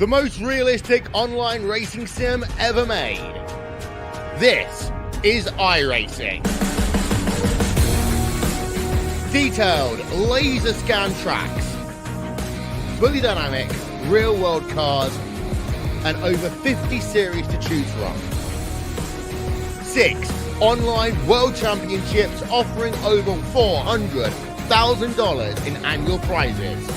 the most realistic online racing sim ever made. This is Iracing. Detailed laser scan tracks, fully dynamic real world cars, and over 50 series to choose from. 6 online world championships offering over $400,000 in annual prizes.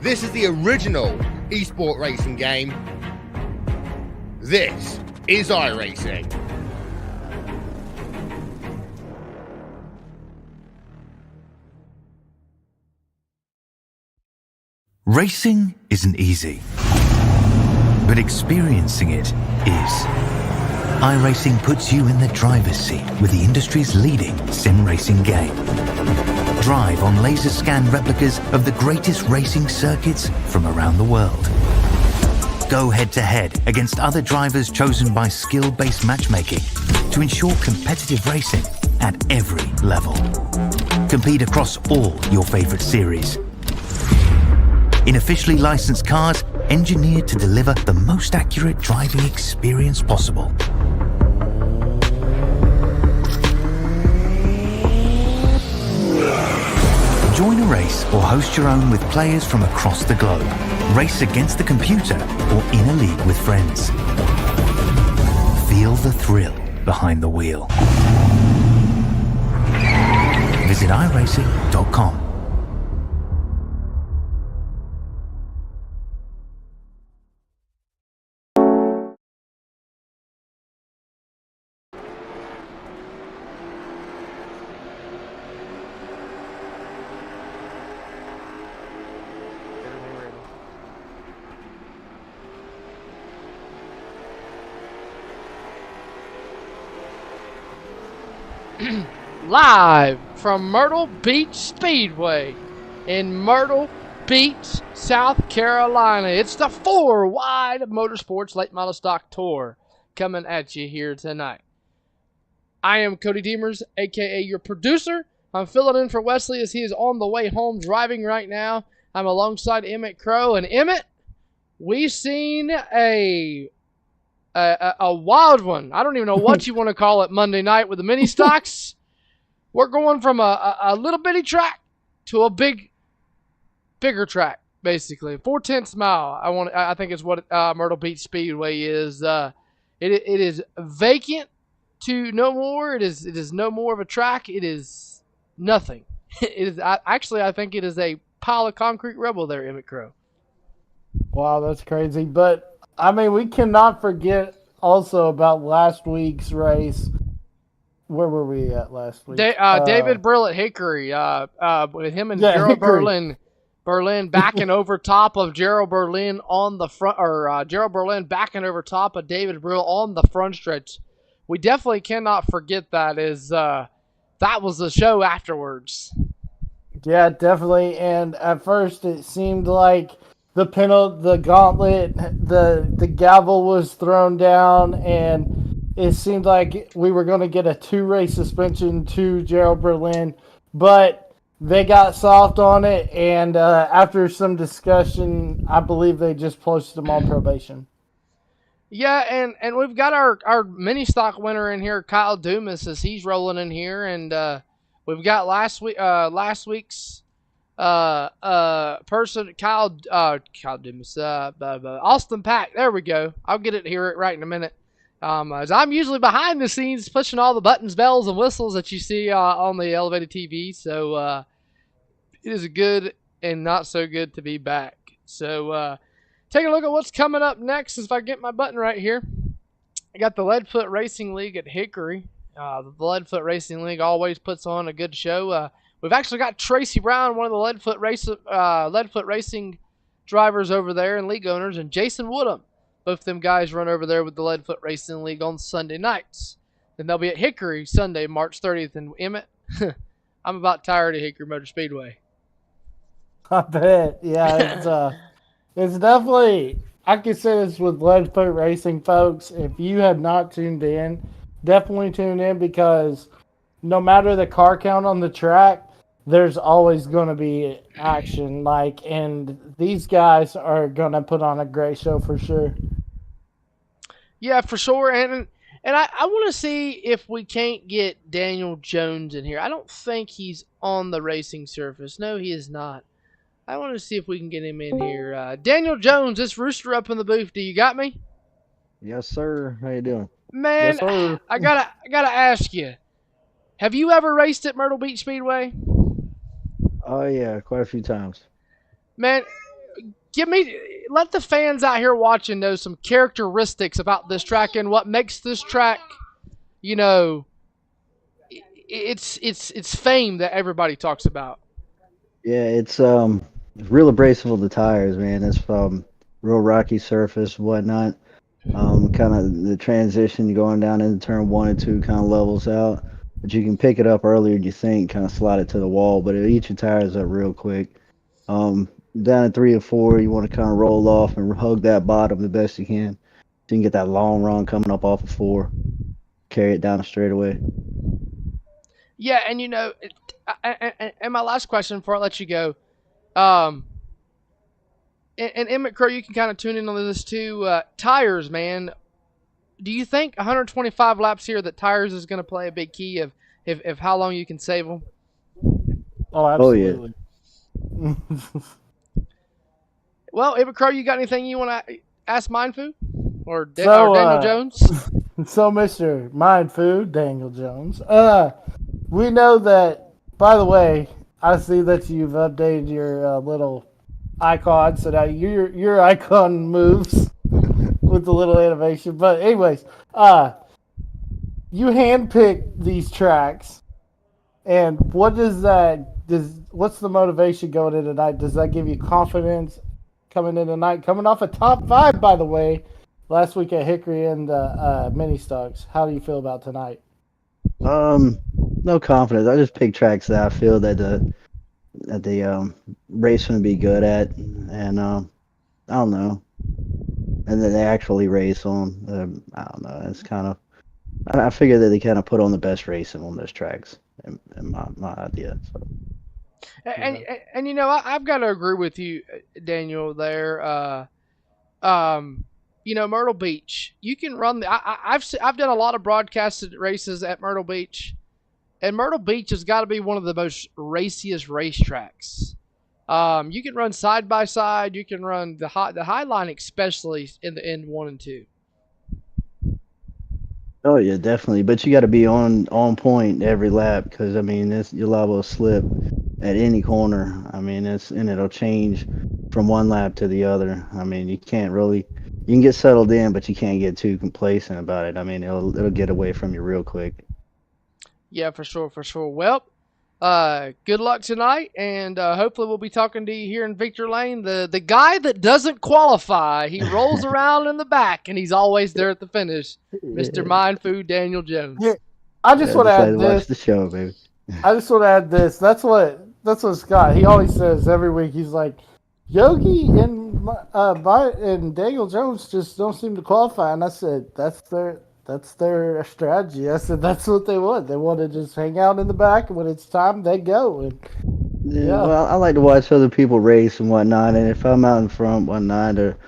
This is the original esport racing game. This is Iracing. Racing isn't easy, but experiencing it is. Iracing puts you in the driver's seat with the industry's leading sim racing game. Drive on laser scan replicas of the greatest racing circuits from around the world. Go head-to-head against other drivers chosen by skill-based matchmaking to ensure competitive racing at every level. Compete across all your favorite series. In officially licensed cars, engineered to deliver the most accurate driving experience possible. Join a race or host your own with players from across the globe. Race against the computer or in a league with friends. Feel the thrill behind the wheel. Visit iracing.com. Live from Myrtle Beach Speedway in Myrtle Beach, South Carolina. It's the 4-Wide Motorsports Late Model Stock Tour coming at you here tonight. I am Cody Demers, aka your producer. I'm filling in for Wesley as he is on the way home driving right now. I'm alongside Emmett Crow. And Emmett, we've seen a wild one. I don't even know what you want to call it Monday night with the mini stocks. We're going from a little bitty track to a bigger track, basically. 4/10 mile. I think is what Myrtle Beach Speedway is. It is vacant to no more. It is no more of a track. It is nothing. It is actually, I think it is a pile of concrete rubble there, Emmett Crow. Wow, that's crazy. But I mean, we cannot forget also about last week's race. Where were we at last week? David Brill at Hickory, with him and Gerald Hickory. Berlin backing over top of Gerald Berlin on the front, or Gerald Berlin backing over top of David Brill on the front stretch. We definitely cannot forget that. That was the show afterwards. Yeah, definitely. And at first, it seemed like the gauntlet, the gavel was thrown down, and it seemed like we were going to get a 2-race suspension to Gerald Berlin, but they got soft on it, and after some discussion, I believe they just posted him on probation. Yeah, and we've got our mini stock winner in here, Kyle Dumas, as he's rolling in here, and we've got last week's person, Kyle Dumas, Austin Pack. There we go. I'll get it here right in a minute. As I'm usually behind the scenes pushing all the buttons, bells, and whistles that you see on the elevated TV. So it is good and not so good to be back. So take a look at what's coming up next. If I get my button right here, I got the Leadfoot Racing League at Hickory. The Leadfoot Racing League always puts on a good show. We've actually got Tracy Brown, one of the Leadfoot Racing drivers over there and league owners, and Jason Woodham. Both of them guys run over there with the Leadfoot Racing League on Sunday nights. Then they'll be at Hickory Sunday, March 30th. And Emmett, I'm about tired of Hickory Motor Speedway. I bet. Yeah, it's definitely, I can say this with Leadfoot Racing folks, if you have not tuned in, definitely tune in, because no matter the car count on the track, there's always going to be action. And these guys are going to put on a great show for sure. Yeah, for sure. And I want to see if we can't get Daniel Jones in here. I don't think he's on the racing surface. No, he is not. I want to see if we can get him in here. Daniel Jones, this rooster up in the booth. Do you got me? Yes, sir. How you doing? Man, Yes, sir. I gotta ask you. Have you ever raced at Myrtle Beach Speedway? Oh yeah, quite a few times. Man, let the fans out here watching know some characteristics about this track and what makes this track, you know, it's fame that everybody talks about. Yeah, it's real abrasive of the tires, man. It's real rocky surface, whatnot. Kind of the transition going down into turn 1 and 2 kind of levels out, but you can pick it up earlier than you think, kind of slide it to the wall, but it eats your tires up real quick. Down at 3 and 4, you want to kind of roll off and hug that bottom the best you can, so you can get that long run coming up off of 4, carry it down the straightaway. Yeah, and and my last question before I let you go, and Emmett Crow, you can kind of tune in on this too. Tires, man. Do you think 125 laps here that tires is going to play a big key of if how long you can save them? Oh, absolutely. Well, Emmett Crow, you got anything you want to ask Mindfu or So, Daniel Jones? So, Mr. Mind Food, Daniel Jones, we know that, by the way, I see that you've updated your little icon so that your icon moves with the little animation. But anyways, you handpicked these tracks, and what's the motivation going in tonight? Does that give you confidence coming in tonight? Coming off a top 5, by the way, last week at Hickory and Mini Stocks. How do you feel about tonight? No confidence. I just pick tracks that I feel that the race going to be good at, and I don't know, and then they actually race on. I don't know. It's kind of I figure that they kind of put on the best racing on those tracks, in my idea. So. And I've got to agree with you, Daniel. There, Myrtle Beach. You can run I've done a lot of broadcasted races at Myrtle Beach, and Myrtle Beach has got to be one of the most raciest racetracks. You can run side by side. You can run the high line, especially in the end 1 and 2. Oh yeah, definitely. But you got to be on point every lap, because I mean, you're liable to slip at any corner. I mean, it'll change from one lap to the other. I mean, you can get settled in, but you can't get too complacent about it. I mean, it'll get away from you real quick. Yeah, for sure. Well, good luck tonight, and hopefully we'll be talking to you here in Victor Lane. The guy that doesn't qualify, he rolls around in the back, and he's always there at the finish. Mr. Mind Food Daniel Jones. Yeah, I just want to add this. Watch the show, baby. I just want to add this. That's what Scott. He always says every week. He's like, Yogi and Daniel Jones just don't seem to qualify. And I said, that's their strategy. I said that's what they want. They want to just hang out in the back, and when it's time, they go. And yeah. Well, I like to watch other people race and whatnot. And if I'm out in front, whatnot, or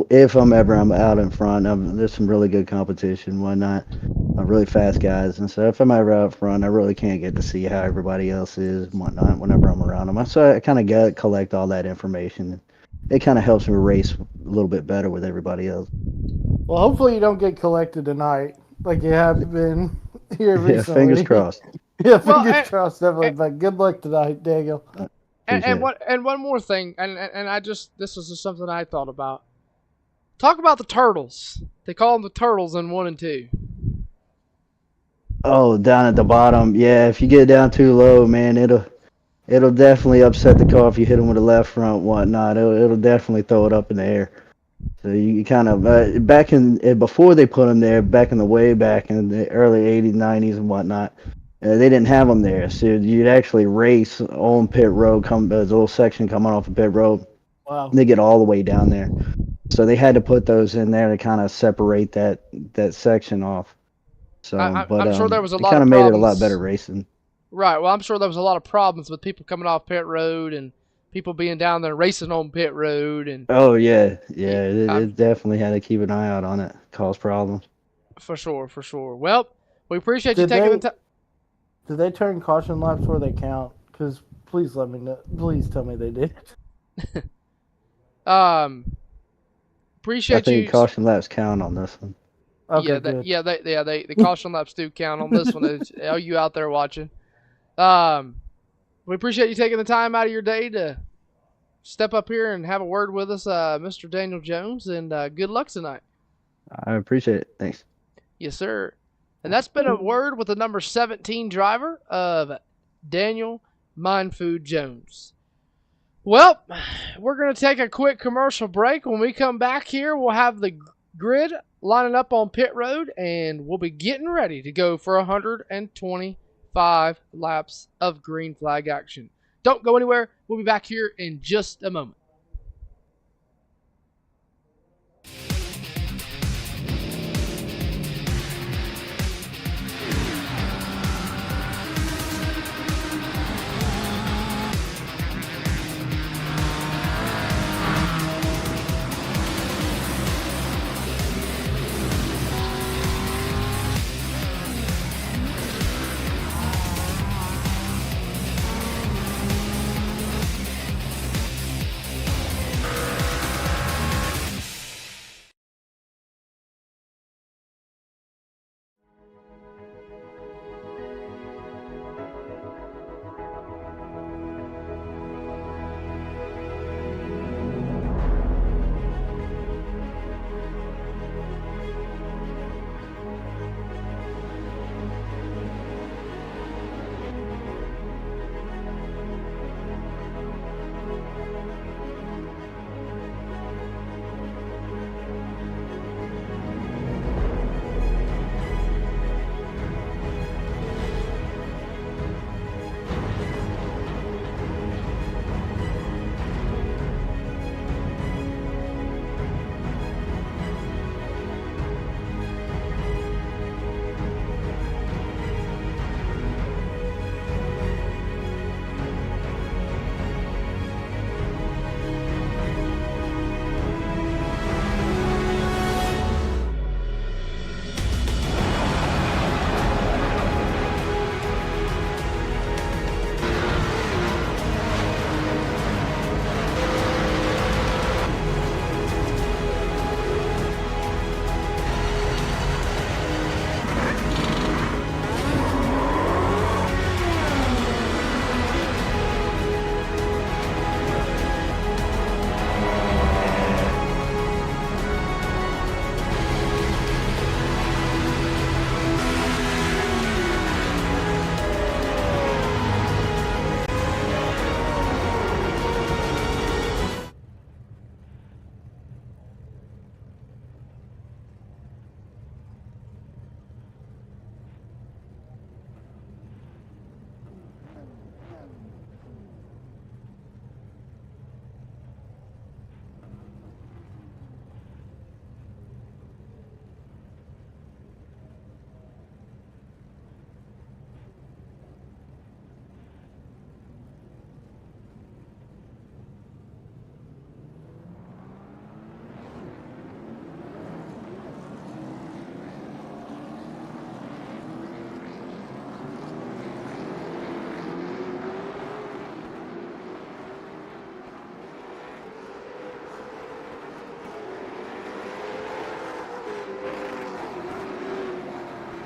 if I'm out in front, there's some really good competition, whatnot. Really fast guys, and so if I'm ever out front, I really can't get to see how everybody else is and whatnot whenever I'm around them. So I kind of collect all that information. It kind of helps me race a little bit better with everybody else. Well, hopefully you don't get collected tonight like you have been here recently. Yeah, fingers crossed. Yeah, fingers crossed, definitely. But good luck tonight, Daniel. And one more thing, and this was just something I thought about. Talk about the turtles. They call them the turtles in 1 and 2. Oh, down at the bottom. Yeah, if you get down too low, man, it'll definitely upset the car if you hit them with the left front, whatnot. It'll definitely throw it up in the air. So you kind of before they put them there, back in the early 80s, 90s, and whatnot, they didn't have them there. So you'd actually race on pit road. There's a little section coming off of pit road. Wow. They get all the way down there. So they had to put those in there to kind of separate that section off. So, I'm sure there was a lot of kind of made it a lot problems. better racing. Right. Well, I'm sure there was a lot of problems with people coming off pit road and people being down there racing on pit road. And Oh yeah, yeah. I'm, It definitely had to keep an eye out on it. Cause problems. for sure, for sure. Well, we appreciate you Did taking the they time. did they turn caution laps where they count? Because please let me know. Please tell me they did. Um, I appreciate think you. caution laps count on this one. Okay, good. The caution laps do count on this one. Are you out there watching? We appreciate you taking the time out of your day to step up here and have a word with us, Mr. Daniel Jones, and good luck tonight. I appreciate it. Thanks. Yes, sir. And that's been a word with the number 17 driver of Daniel Mindfood Jones. Well, we're going to take a quick commercial break. When we come back here, we'll have the grid lining up on pit road, and we'll be getting ready to go for 125 laps of green flag action. Don't go anywhere. We'll be back here in just a moment.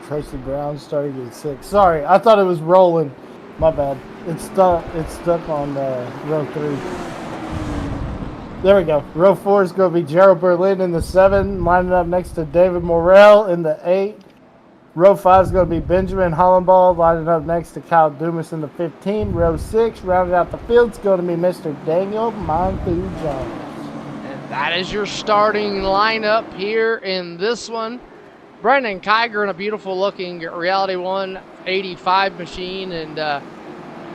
Tracy Brown starting at 6. Sorry, I thought it was rolling. My bad. It's stuck. It's stuck on row 3. There we go. Row 4 is going to be Gerald Berlin in the 7, lining up next to David Morrell in the 8. Row 5 is going to be Benjamin Hollenball, lining up next to Kyle Dumas in the 15. Row 6, rounding out the field, is going to be Mr. Daniel Mindfood Jones. And that is your starting lineup here in this one. Brandon Kiger in a beautiful looking Reality 185 machine, and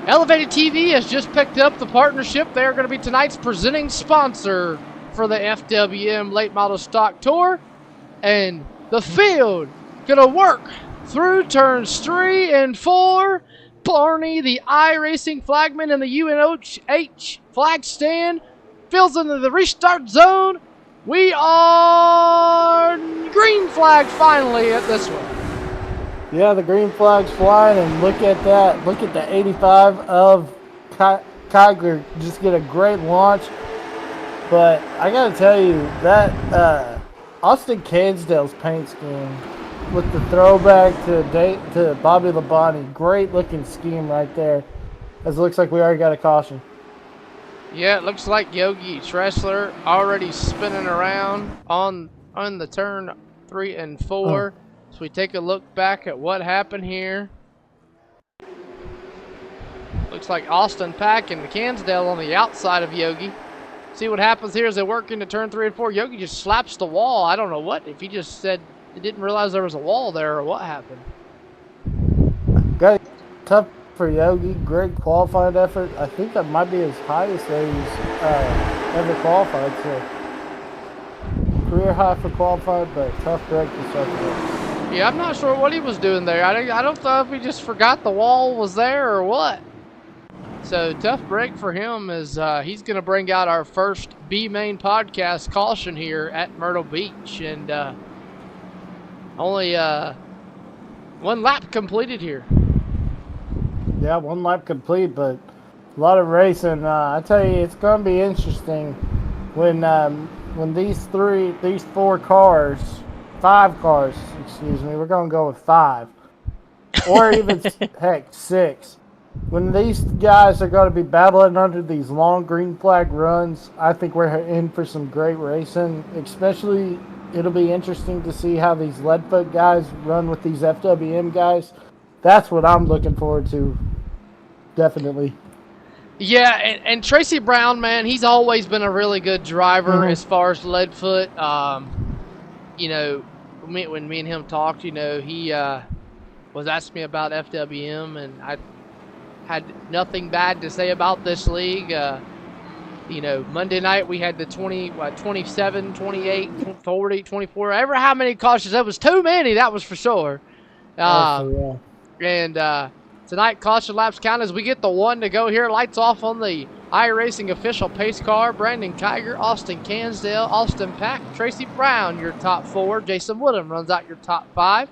Elevated TV has just picked up the partnership. They're going to be tonight's presenting sponsor for the FWM Late Model Stock Tour, and the field going to work through turns 3 and 4. Barney, the Iracing flagman, and the UNH flag stand fills into the restart zone. We are green flag finally at this one. Yeah, the green flag's flying, and look at that. Look at the 85 of Kyger just get a great launch. But I gotta tell you, that Austin Cansdale's paint scheme with the throwback to Bobby Labonte, great looking scheme right there. As it looks like we already got a caution. Yeah, it looks like Yogi Tressler already spinning around on the turn 3 and 4. So we take a look back at what happened here. Looks like Austin Pack and Cansdale on the outside of Yogi. See what happens here as they work into turn 3 and 4. Yogi just slaps the wall. I don't know what, if he just said he didn't realize there was a wall there or what happened. Great, tough for Yogi. Great qualified effort. I think that might be his highest that he's ever qualified. So career high for qualified, but tough break to start the race. Yeah, I'm not sure what he was doing there. I don't know if he just forgot the wall was there or what. So tough break for him as he's going to bring out our first B-Main podcast caution here at Myrtle Beach. And only one lap completed here. Yeah, one lap complete, but a lot of racing. I tell you, it's going to be interesting when these 5 cars, excuse me, we're going to go with 5, or even heck 6. When these guys are going to be battling under these long green flag runs, I think we're in for some great racing. Especially, it'll be interesting to see how these Leadfoot guys run with these FWM guys. That's what I'm looking forward to. Definitely. Yeah, and Tracy Brown, man, he's always been a really good driver as far as Leadfoot. You know, when me and him talked, you know, he was asking me about FWM, and I had nothing bad to say about this league. You know, Monday night we had the 27, 28, 40, 24, ever how many cautions. That was too many, that was for sure. Yeah. And tonight, caution laps count as we get the 1 to go here. Lights off on the iRacing official pace car. Brandon Kiger, Austin Cansdale, Austin Pack, Tracy Brown, your top 4. Jason Woodham runs out your top 5.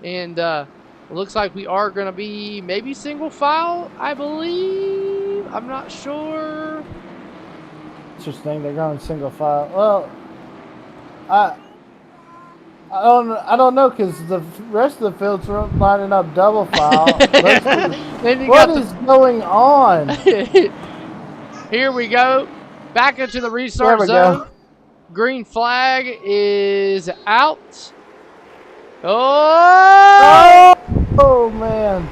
And it looks like we are going to be maybe single file, I believe. I'm not sure. Interesting, they're going single file. Well, I don't know because the rest of the field's lining up double file. What is going on? Here we go. Back into the restart zone. Go. Green flag is out. Oh, man.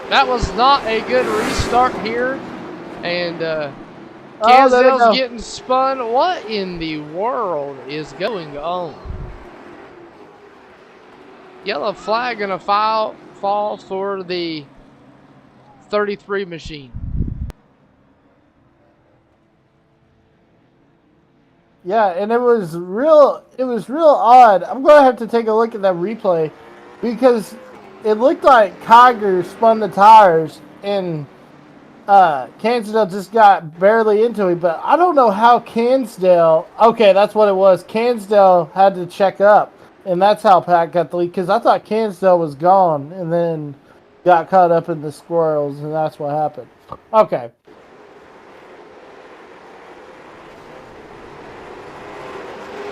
That was not a good restart here. And Cansdale's getting spun. What in the world is going on? Yellow flag and a fall for the 33 machine. Yeah, and it was real odd. I'm going to have to take a look at that replay because it looked like Kiger spun the tires and Cansdale just got barely into it, but I don't know how Cansdale, okay, that's what it was. Cansdale had to check up, and that's how Pat got the lead because I thought Cansdale was gone and then got caught up in the squirrels, and that's what happened. Okay.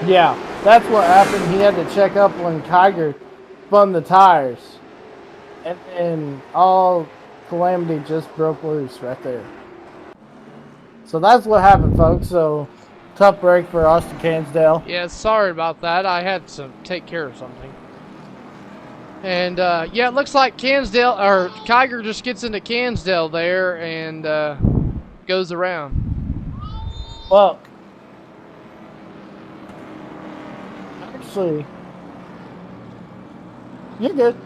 Yeah, that's what happened. He had to check up when Kiger spun the tires. And all calamity just broke loose right there. So that's what happened, folks. So, tough break for Austin Cansdale. Yeah, sorry about that. I had to take care of something. And, yeah, it looks like Kiger just gets into Cansdale there and goes around. Well, actually, you're good.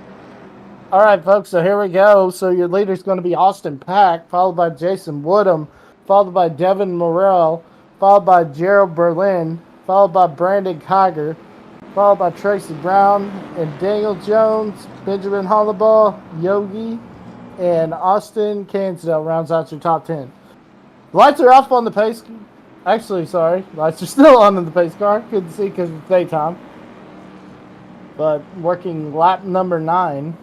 All right, folks, so here we go. So your leader's going to be Austin Pack, followed by Jason Woodham, followed by Devin Myrtle, followed by Gerald Berlin, followed by Brandon Kiger, followed by Tracy Brown and Daniel Jones, Benjamin Hollaball, Yogi, and Austin Cansdale rounds out your top 10. Lights are off on the pace. Actually, sorry. Lights are still on in the pace car. Couldn't see because it's daytime. But working lap number 9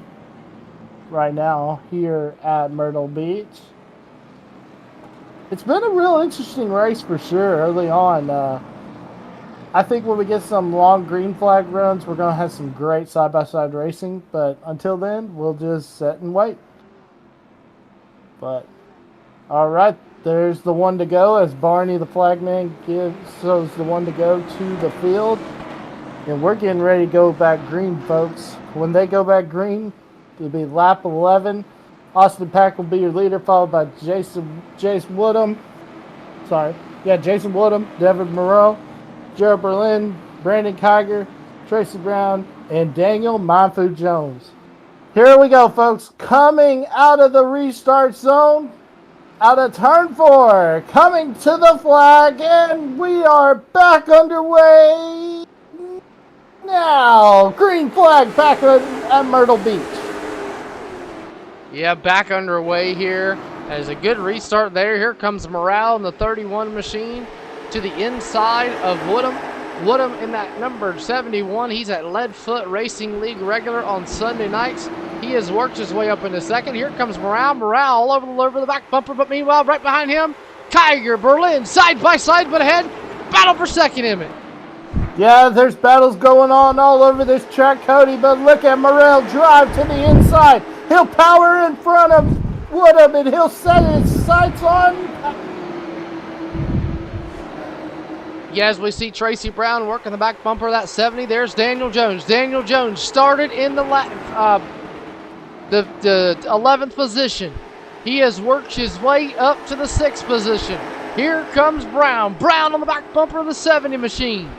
right now here at Myrtle Beach. It's been a real interesting race for sure early on. I think when we get some long green flag runs, we're going to have some great side-by-side racing. But until then, we'll just sit and wait. But, all right, there's the one to go as Barney, the flagman, shows the one to go to the field. And we're getting ready to go back green, folks. When they go back green, it'll be lap 11. Austin Pack will be your leader, followed by Jason Woodham. Jason Woodham, Devin Moreau, Gerald Berlin, Brandon Kiger, Tracy Brown, and Daniel Mindfood Jones. Here we go, folks. Coming out of the restart zone, out of turn 4, coming to the flag, and we are back underway now. Green flag back at Myrtle Beach. Yeah, back underway here. As a good restart there. Here comes Morale in the 31 machine to the inside of Woodham. Woodham in that number 71. He's at Leadfoot Racing League regular on Sunday nights. He has worked his way up into second. Here comes Morale. Morale all over the back bumper, but meanwhile, right behind him, Kiger, Berlin, side by side, but ahead. Battle for second, Emmett. Yeah, there's battles going on all over this track, Cody, but look at Morale drive to the inside. He'll power in front of Woodham, and he'll set his sights on. Yeah, as we see Tracy Brown working the back bumper of that 70, there's Daniel Jones. Daniel Jones started in the 11th position. He has worked his way up to the 6th position. Here comes Brown. Brown on the back bumper of the 70 machine.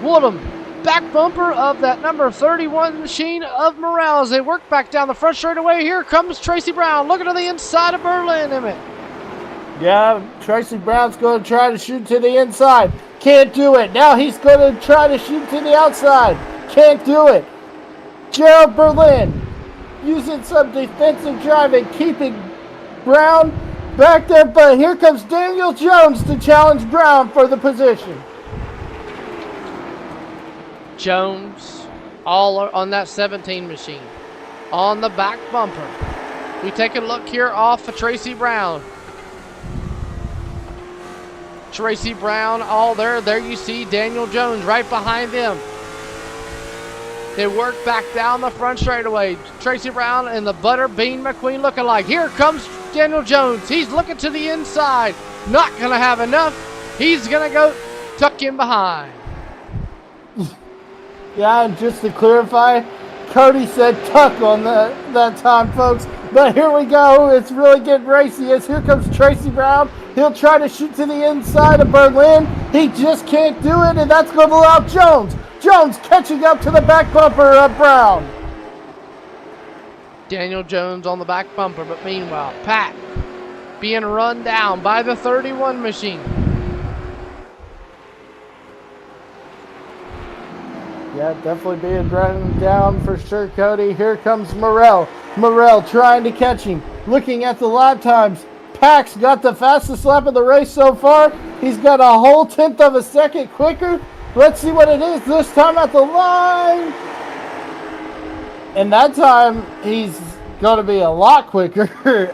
Woodham, back bumper of that number 31 machine of Morale as they work back down the front straightaway. Here comes Tracy Brown looking to the inside of Berlin, Emmett. Yeah, Tracy Brown's going to try to shoot to the inside. Can't do it. Now he's going to try to shoot to the outside. Can't do it. Gerald Berlin using some defensive driving, keeping Brown back there. But here comes Daniel Jones to challenge Brown for the position. Jones all on that 17 machine on the back bumper. We take a look here off of Tracy Brown. Tracy Brown all there. There you see Daniel Jones right behind them. They work back down the front straightaway. Tracy Brown and the Butter Bean McQueen looking like. Here comes Daniel Jones. He's looking to the inside. Not going to have enough. He's going to go tuck in behind. Yeah, and just to clarify, Cody said tuck on that time, folks. But here we go. It's really getting racy as here comes Tracy Brown. He'll try to shoot to the inside of Berlin. He just can't do it, and that's going to allow Jones. Jones catching up to the back bumper of Brown. Daniel Jones on the back bumper, but meanwhile, Pat being run down by the 31 machine. Yeah, definitely being run down for sure, Cody. Here comes Morel. Morel trying to catch him. Looking at the lap times. Pax got the fastest lap of the race so far. He's got a whole 1/10 of a second quicker. Let's see what it is this time at the line. And that time, he's going to be a lot quicker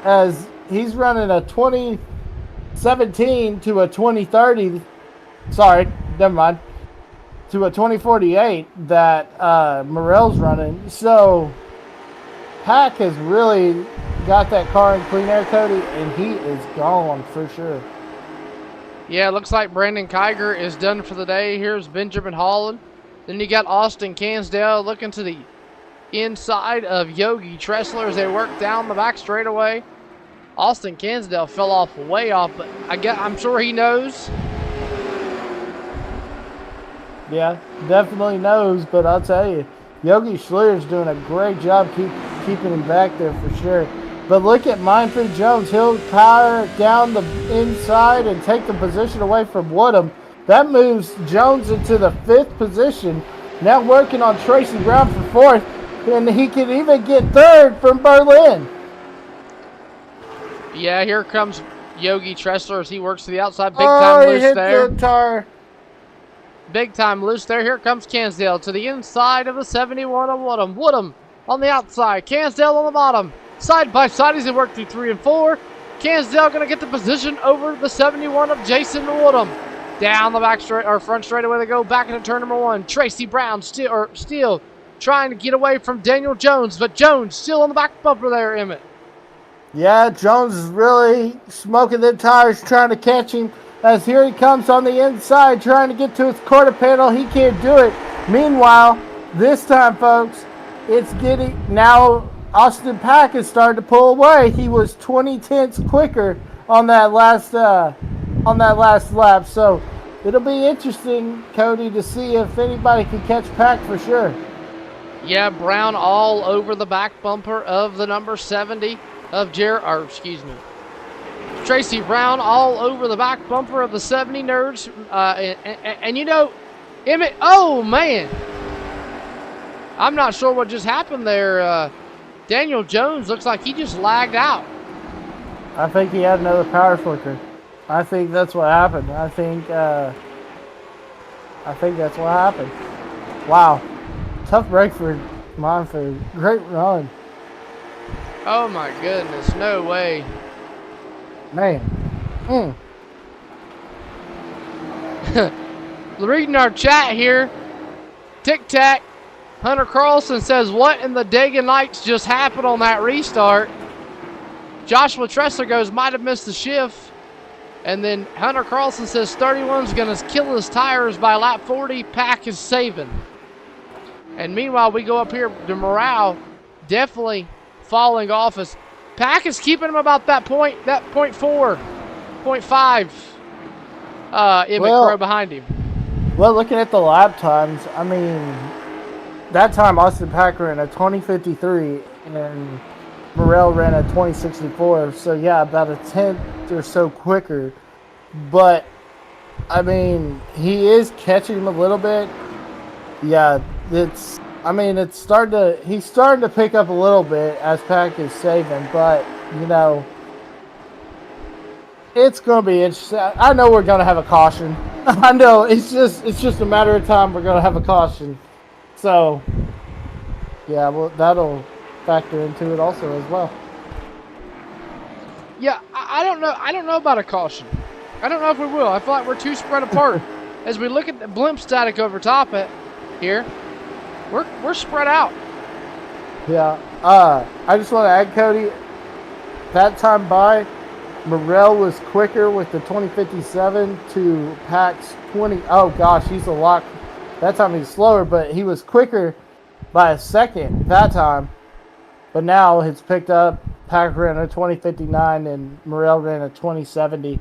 as he's running a 2017 to a 2030. Sorry, never mind. To a 2048 that Morel's running. So, Pack has really got that car in clean air, Cody, and he is gone for sure. Yeah, it looks like Brandon Kiger is done for the day. Here's Benjamin Holland. Then you got Austin Cansdale looking to the inside of Yogi Tressler as they work down the back straightaway. Austin Cansdale fell off way off, but I'm sure he knows. Yeah, definitely knows, but I'll tell you, Yogi Schlier's doing a great job keeping him back there for sure. But look at Mindfood Jones. He'll power down the inside and take the position away from Woodham. That moves Jones into the 5th position. Now working on Tracy Brown for 4th, and he can even get 3rd from Berlin. Yeah, here comes Yogi Tressler as he works to the outside. Big time he loose hit there. the tire. Big time loose there. Here comes Cansdale to the inside of the 71 of Woodham. Woodham on the outside. Cansdale on the bottom. Side by side as they work through 3 and 4. Cansdale going to get the position over the 71 of Jason Woodham. Down the back straight or front straightaway they go. Back into turn number 1. Tracy Brown still trying to get away from Daniel Jones, but Jones still on the back bumper there, Emmett. Yeah, Jones is really smoking the tires, trying to catch him. As here he comes on the inside, trying to get to his quarter panel. He can't do it. Meanwhile, this time, folks, it's getting now. Austin Pack is starting to pull away. He was 20 tenths quicker on that last lap. So it'll be interesting, Cody, to see if anybody can catch Pack for sure. Yeah, Brown all over the back bumper of the number 70 of Tracy Brown all over the back bumper of the 70 Nerds. And you know, Emmett, oh man, I'm not sure what just happened there. Daniel Jones looks like he just lagged out. I think he had another power flicker. I think that's what happened. I think that's what happened. Wow. Tough break for Monford. Great run. Oh my goodness, no way. Man. Reading our chat here, Tic Tac, Hunter Carlson says, what in the Dagon Knights just happened on that restart? Joshua Tressler goes, might have missed the shift. And then Hunter Carlson says 31's going to kill his tires by lap 40. Pack is saving. And meanwhile, we go up here to morale, definitely falling off as Pack is keeping him about that 0.4, 0.5 Crow behind him. Well, looking at the lap times, I mean, that time Austin Pack ran a 20:53 and Myrtle ran a 20:64. So yeah, about a tenth or so quicker. But I mean, he is catching him a little bit. Yeah, he's starting to pick up a little bit as Pack is saving, but you know, it's going to be interesting. I know we're going to have a caution. I know it's just a matter of time. We're going to have a caution. So, yeah, well, that'll factor into it also as well. Yeah, I don't know. I don't know about a caution. I don't know if we will. I feel like we're too spread apart. As we look at the blimp static over top it here, we're spread out. Yeah. I just want to add, Cody, that time by, Myrtle was quicker with the 20:57 to Pack's 20. Oh gosh, he's a lot. That time he's slower, but he was quicker by a second that time. But now it's picked up. Pack ran a 20:59 and Myrtle ran a 20:70.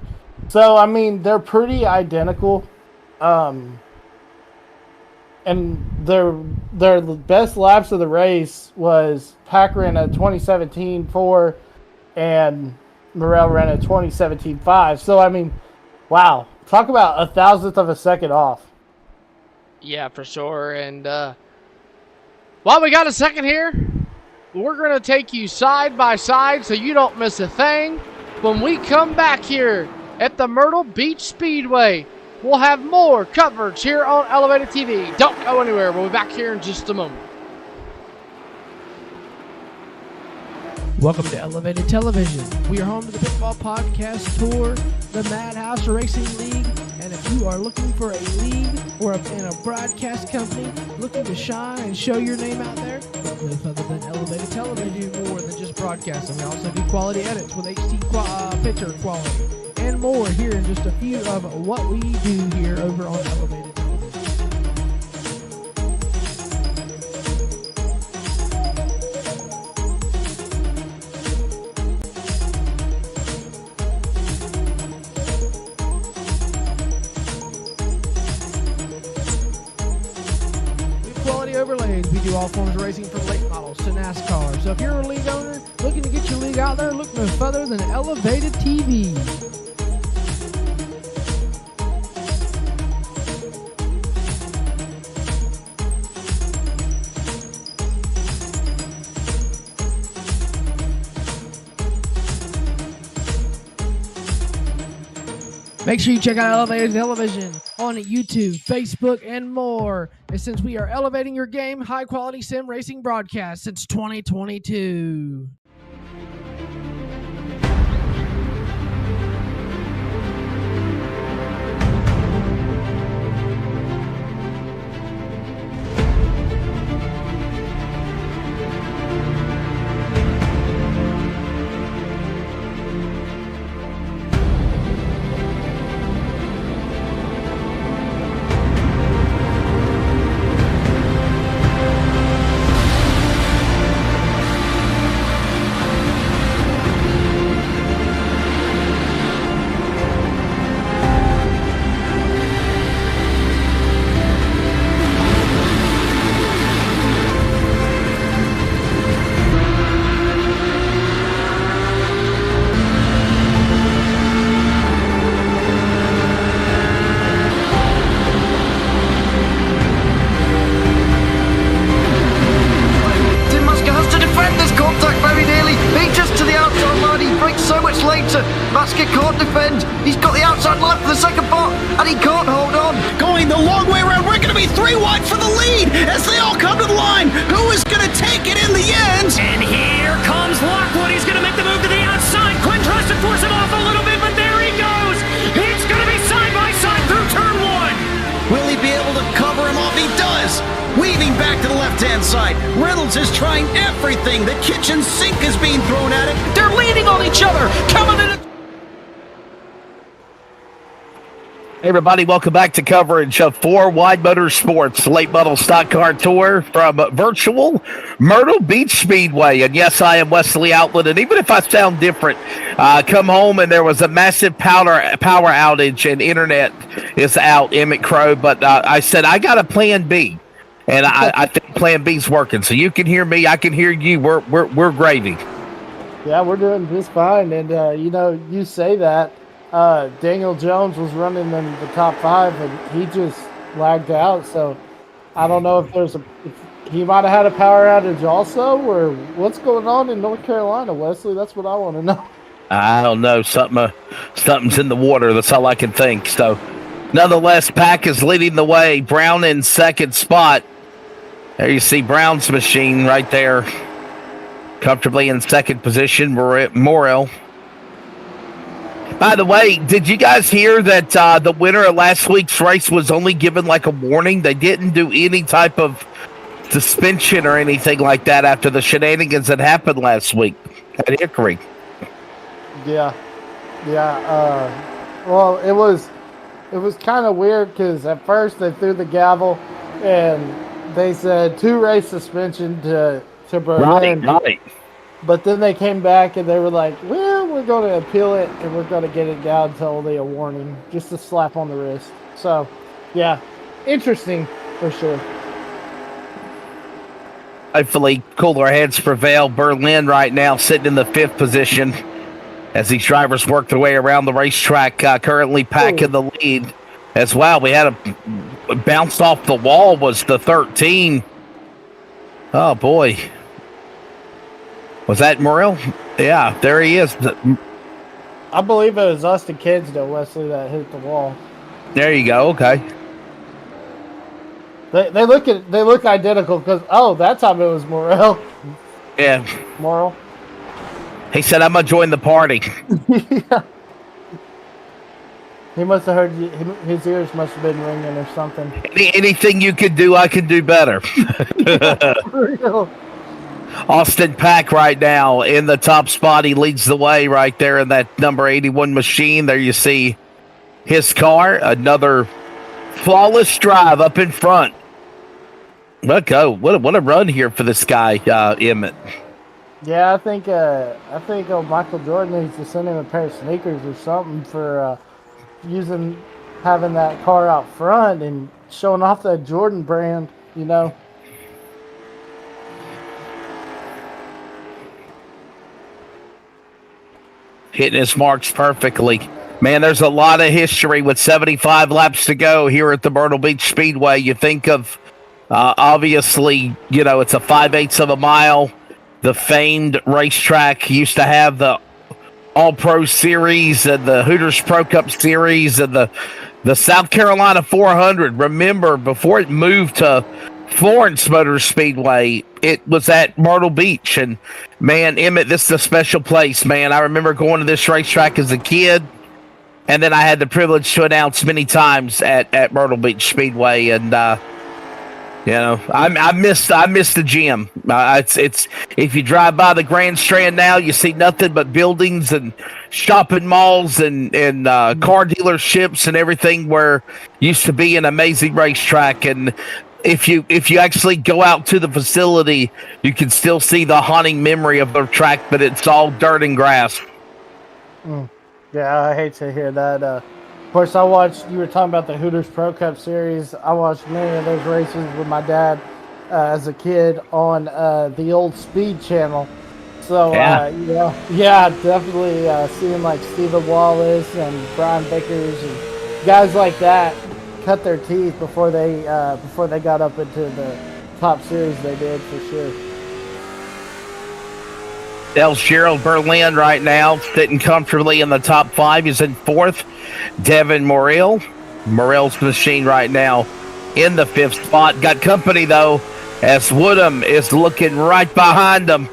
So I mean, they're pretty identical. And their best laps of the race was Pack ran a 20:17.4 and Myrtle ran a 20:17.5. So I mean, wow, talk about a thousandth of a second off. Yeah, for sure. And while we got a second here, we're going to take you side by side so you don't miss a thing. When we come back here at the Myrtle Beach Speedway, we'll have more coverage here on Elevated TV. Don't go anywhere. We'll be back here in just a moment. Welcome to Elevated Television. We are home to the Pitfall Podcast Tour, the Madhouse Racing League, and if you are looking for a league or in a broadcast company looking to shine and show your name out there, look no further than Elevated Television. We do more than just broadcasting. We also do quality edits with HD picture quality and more here in just a few of what we do here over on Elevated Television. Overlays. We do all forms of racing from late models to NASCAR. So if you're a league owner looking to get your league out there, look no further than Elevated TV. Make sure you check out Elevated Television on YouTube, Facebook, and more. And since we are elevating your game, high-quality sim racing broadcast since 2022. Basket can't defend. He's got the outside line for the second part, and he can't hold on. Going the long way around. We're going to be 3 wide for the lead as they all come to the line. Who is going to take it in the end? And here comes Lockwood. He's going to make the move to the outside. Quinn tries to force him off a little bit, but there he goes. It's going to be side by side through turn 1. Will he be able to cover him off? He does. Weaving back to the left-hand side. Reynolds is trying everything. The kitchen sink is being thrown at it. They're leaning on each other. Coming in. Hey everybody, welcome back to coverage of 4 Wide Motorsports Late Model Stock Car Tour from virtual Myrtle Beach Speedway. And yes, I am Wesley Outlet, and even if I sound different, come home and there was a massive power outage and internet is out, Emmett Crow, but I said I got a plan B, and I think plan B's working. So you can hear me, I can hear you, we're gravy. Yeah, we're doing just fine, and you say that. Daniel Jones was running in the top 5, and he just lagged out. So I don't know if he might have had a power outage also, or what's going on in North Carolina, Wesley. That's what I want to know. I don't know. Something's in the water. That's all I can think. So, nonetheless, Pack is leading the way. Brown in second spot. There you see Brown's machine right there, comfortably in second position. Morrell. By the way, did you guys hear that the winner of last week's race was only given like a warning? They didn't do any type of suspension or anything like that after the shenanigans that happened last week at Hickory. Yeah. Well, it was kind of weird because at first they threw the gavel and they said 2 race suspension to Berlin. Right. But then they came back and they were like, well, we're going to appeal it and we're going to get it down to only a warning, just a slap on the wrist. So, yeah, interesting for sure. Hopefully, cooler heads prevail. Berlin right now sitting in the 5th position as these drivers work their way around the racetrack, currently Pack in the lead as well. We had a bounce off the wall was the 13. Oh, boy. Was that Myrtle? Yeah, there he is. I believe it was us, the kids, though, Wesley, that hit the wall. There you go. Okay. They look identical because that time it was Morrell. Yeah. Morrell. He said, "I'm gonna join the party." Yeah. He must have heard you, his ears must have been ringing or something. Anything you could do, I can do better. For real. Austin Pack right now in the top spot. He leads the way right there in that number 81 machine. There you see his car. Another flawless drive up in front. What a run here for this guy, Emmett. Yeah, I think Michael Jordan needs to send him a pair of sneakers or something for having that car out front and showing off that Jordan brand, Hitting his marks perfectly. Man, there's a lot of history with 75 laps to go here at the Myrtle Beach Speedway. You think of, obviously, it's a 5/8 of a mile. The famed racetrack used to have the All-Pro Series and the Hooters Pro Cup Series and the South Carolina 400. Remember, before it moved to Florence Motor Speedway, it was at Myrtle Beach. And, man, Emmett, this is a special place, man. I remember going to this racetrack as a kid, and then I had the privilege to announce many times at Myrtle Beach Speedway. And, I miss the gym. It's if you drive by the Grand Strand now, you see nothing but buildings and shopping malls and car dealerships and everything where used to be an amazing racetrack. And if you actually go out to the facility, you can still see the haunting memory of the track, but it's all dirt and grass. Yeah, I hate to hear that. Of course, you were talking about the Hooters Pro Cup Series. I watched many of those races with my dad as a kid on the old Speed channel. So, definitely seeing like Stephen Wallace and Brian Vickers and guys like that cut their teeth before they got up into the top series they did, for sure. Gerald Berlin right now sitting comfortably in the top 5. He's in 4th. Devin Morrell. Morrell's machine right now in the 5th spot. Got company, though, as Woodham is looking right behind him.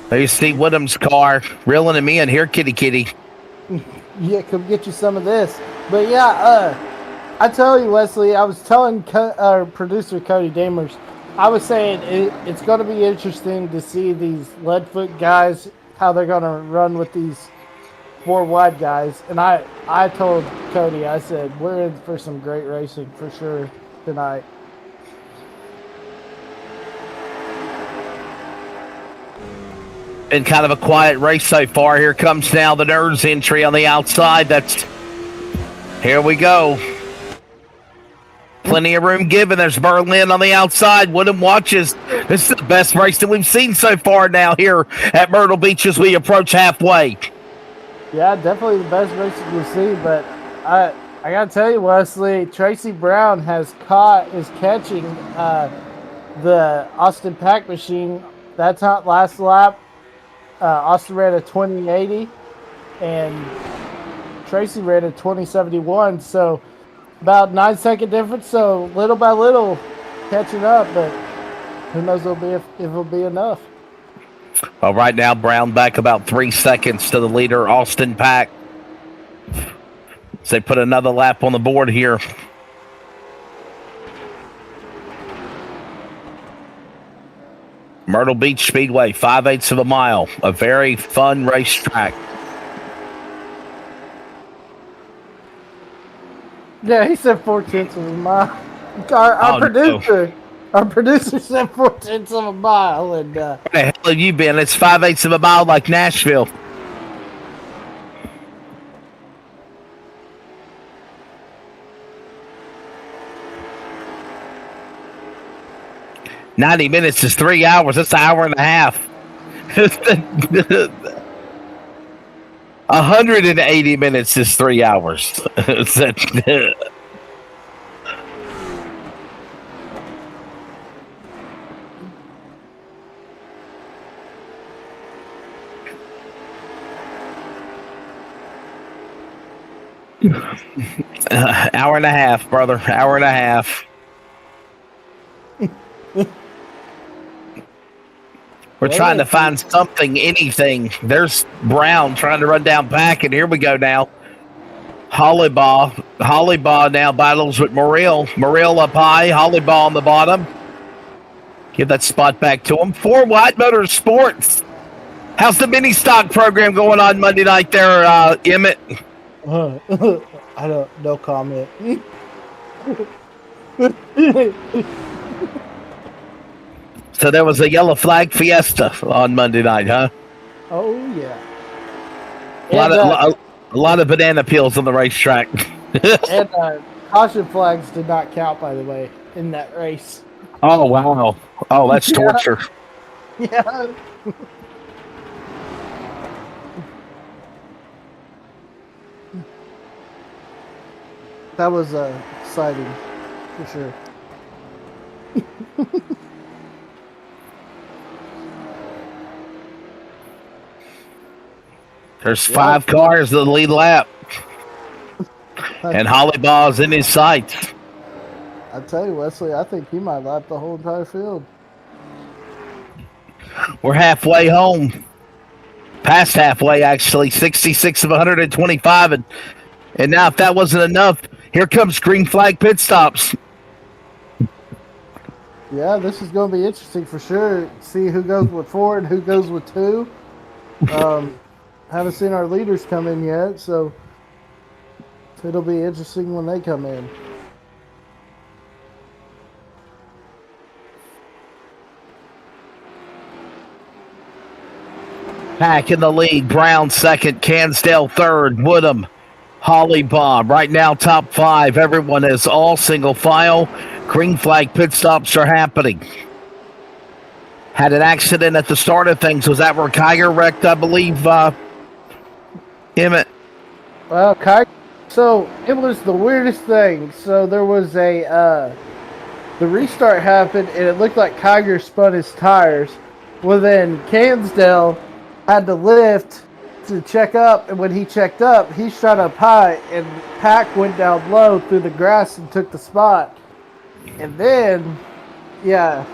There you see Woodham's car reeling him in. Here, kitty. Yeah, come get you some of this. But yeah, I tell you, Wesley, I was telling our producer Cody Damers, I was saying it's going to be interesting to see these Leadfoot guys, how they're going to run with these 4 wide guys. And I told Cody, I said, we're in for some great racing for sure tonight. Been kind of a quiet race so far. Here comes now the Nerds entry on the outside. Here we go. Plenty of room given. There's Berlin on the outside. Woodham watches. This is the best race that we've seen so far now here at Myrtle Beach as we approach halfway. Yeah, definitely the best race we've seen. But I got to tell you, Wesley, Tracy Brown is catching the Austin Pack machine. That's not last lap. Austin ran a 2080 and Tracy ran a 2071. So about 9-second difference, so little by little catching up, but who knows if it'll be enough. Well, right now, Brown back about 3 seconds to the leader, Austin Pack. So they put another lap on the board here. Myrtle Beach Speedway, 5/8 of a mile, a very fun racetrack. Yeah, he said 4/10 of a mile. Our producer said 4/10 of a mile, and where the hell have you been? It's 5/8 of a mile, like Nashville. "90 minutes is 3 hours. That's an hour and a half." 180 minutes is 3 hours. Hour and a half, brother. Hour and a half. We're trying to find something, anything. There's Brown trying to run down Pack, and here we go now. Hollybaugh now battles with Morrell. Morrell up high, Hollybaugh on the bottom. Give that spot back to him. 4 Wide Motorsports. How's the mini stock program going on Monday night there, Emmett? No comment. So there was a yellow flag fiesta on Monday night, huh? Oh yeah. A lot of banana peels on the racetrack. And caution flags did not count, by the way, in that race. Oh wow! Oh, that's torture. Yeah. That was exciting, for sure. There's 5 cars in the lead lap. And Hollyball's in his sights. I tell you, Wesley, I think he might lap the whole entire field. We're halfway home. Past halfway, actually. 66 of 125. And now, if that wasn't enough, here comes green flag pit stops. Yeah, this is going to be interesting for sure. See who goes with 4 and who goes with 2. Haven't seen our leaders come in yet, so it'll be interesting when they come in. Pack in the lead. Brown second. Cansdale third. Woodham. Hollybaugh. Right now, top 5. Everyone is all single file. Green flag pit stops are happening. Had an accident at the start of things. Was that where Kiger wrecked, I believe, Emmett? Well, so it was the weirdest thing. So there was the restart happened, and it looked like Kiger spun his tires. Well, then Cansdale had to lift to check up, and when he checked up, he shot up high, and Pack went down low through the grass and took the spot. And then, yeah.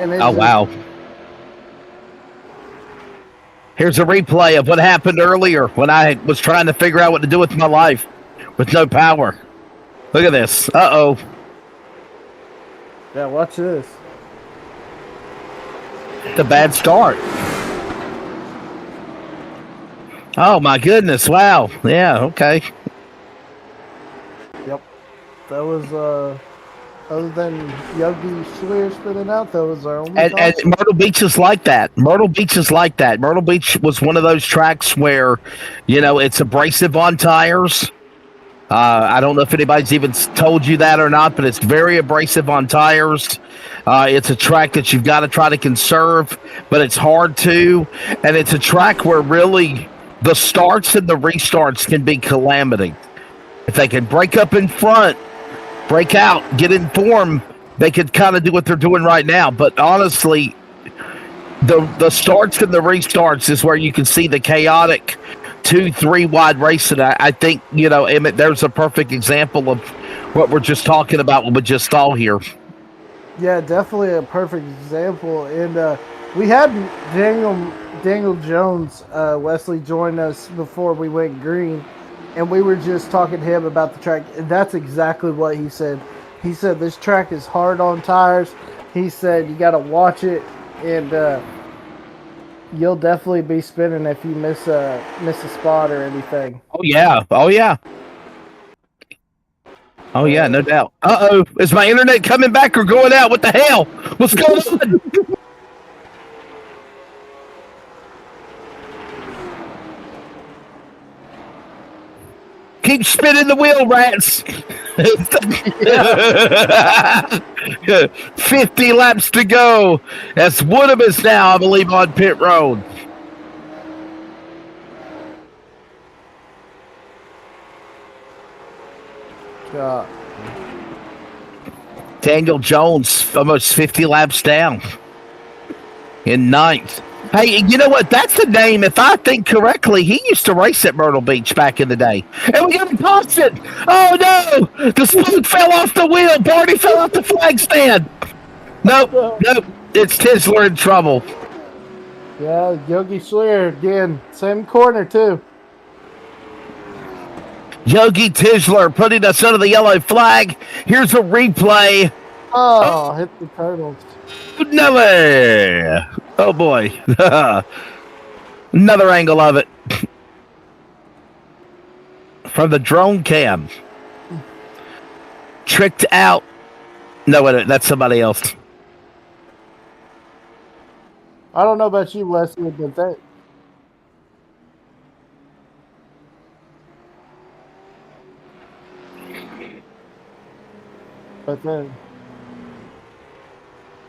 And oh, wow. Here's a replay of what happened earlier when I was trying to figure out what to do with my life with no power. Look at this. Uh-oh. Yeah, watch this. The bad start. Oh, my goodness. Wow. Yeah, okay. Yep. That was, other than Yogi Schleer spinning out, that was our only. And Myrtle Beach is like that. Myrtle Beach is like that. Myrtle Beach was one of those tracks where, it's abrasive on tires. I don't know if anybody's even told you that or not, but it's very abrasive on tires. It's a track that you've got to try to conserve, but it's hard to. And it's a track where really the starts and the restarts can be calamity. If they can break up in front, break out, get in form, they could kind of do what they're doing right now. But honestly, the starts and the restarts is where you can see the chaotic 2-3 wide racing. I think, Emmett, there's a perfect example of what we're just talking about when we just saw here. Yeah, definitely a perfect example. And we had Daniel Jones, Wesley, join us before we went green. And we were just talking to him about the track, and that's exactly what he said. He said this track is hard on tires. He said you got to watch it, and you'll definitely be spinning if you miss a spot or anything. Oh yeah, no doubt. Uh-oh, is my internet coming back or going out? What the hell? What's going on? Keep spinning the wheel, rats. 50 laps to go. As Woodham is now, I believe, on pit road. Daniel Jones, almost 50 laps down in 9th. Hey, you know what? That's the name. If I think correctly, he used to race at Myrtle Beach back in the day. And we got him caution. Oh, no. The spoke fell off the wheel. Barney fell off the flag stand. Nope. It's Tisler in trouble. Yeah, Yogi Schleer again. Same corner, too. Yogi Tisler putting us under the yellow flag. Here's a replay. Oh, hit the turtles. No way. Oh, boy. Another angle of it. From the drone cam. Tricked out. No, wait, that's somebody else. I don't know about you, Wesley, but that. But then.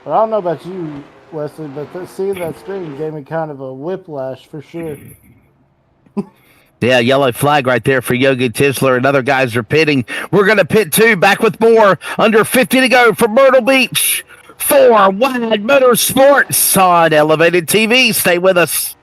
But I don't know about you, Wesley, but seeing that spin gave me kind of a whiplash for sure. Yeah, yellow flag right there for Yogi Tisler, and other guys are pitting. We're going to pit too. Back with more. Under 50 to go from Myrtle Beach. 4 Wide Motorsports on Elevated TV. Stay with us.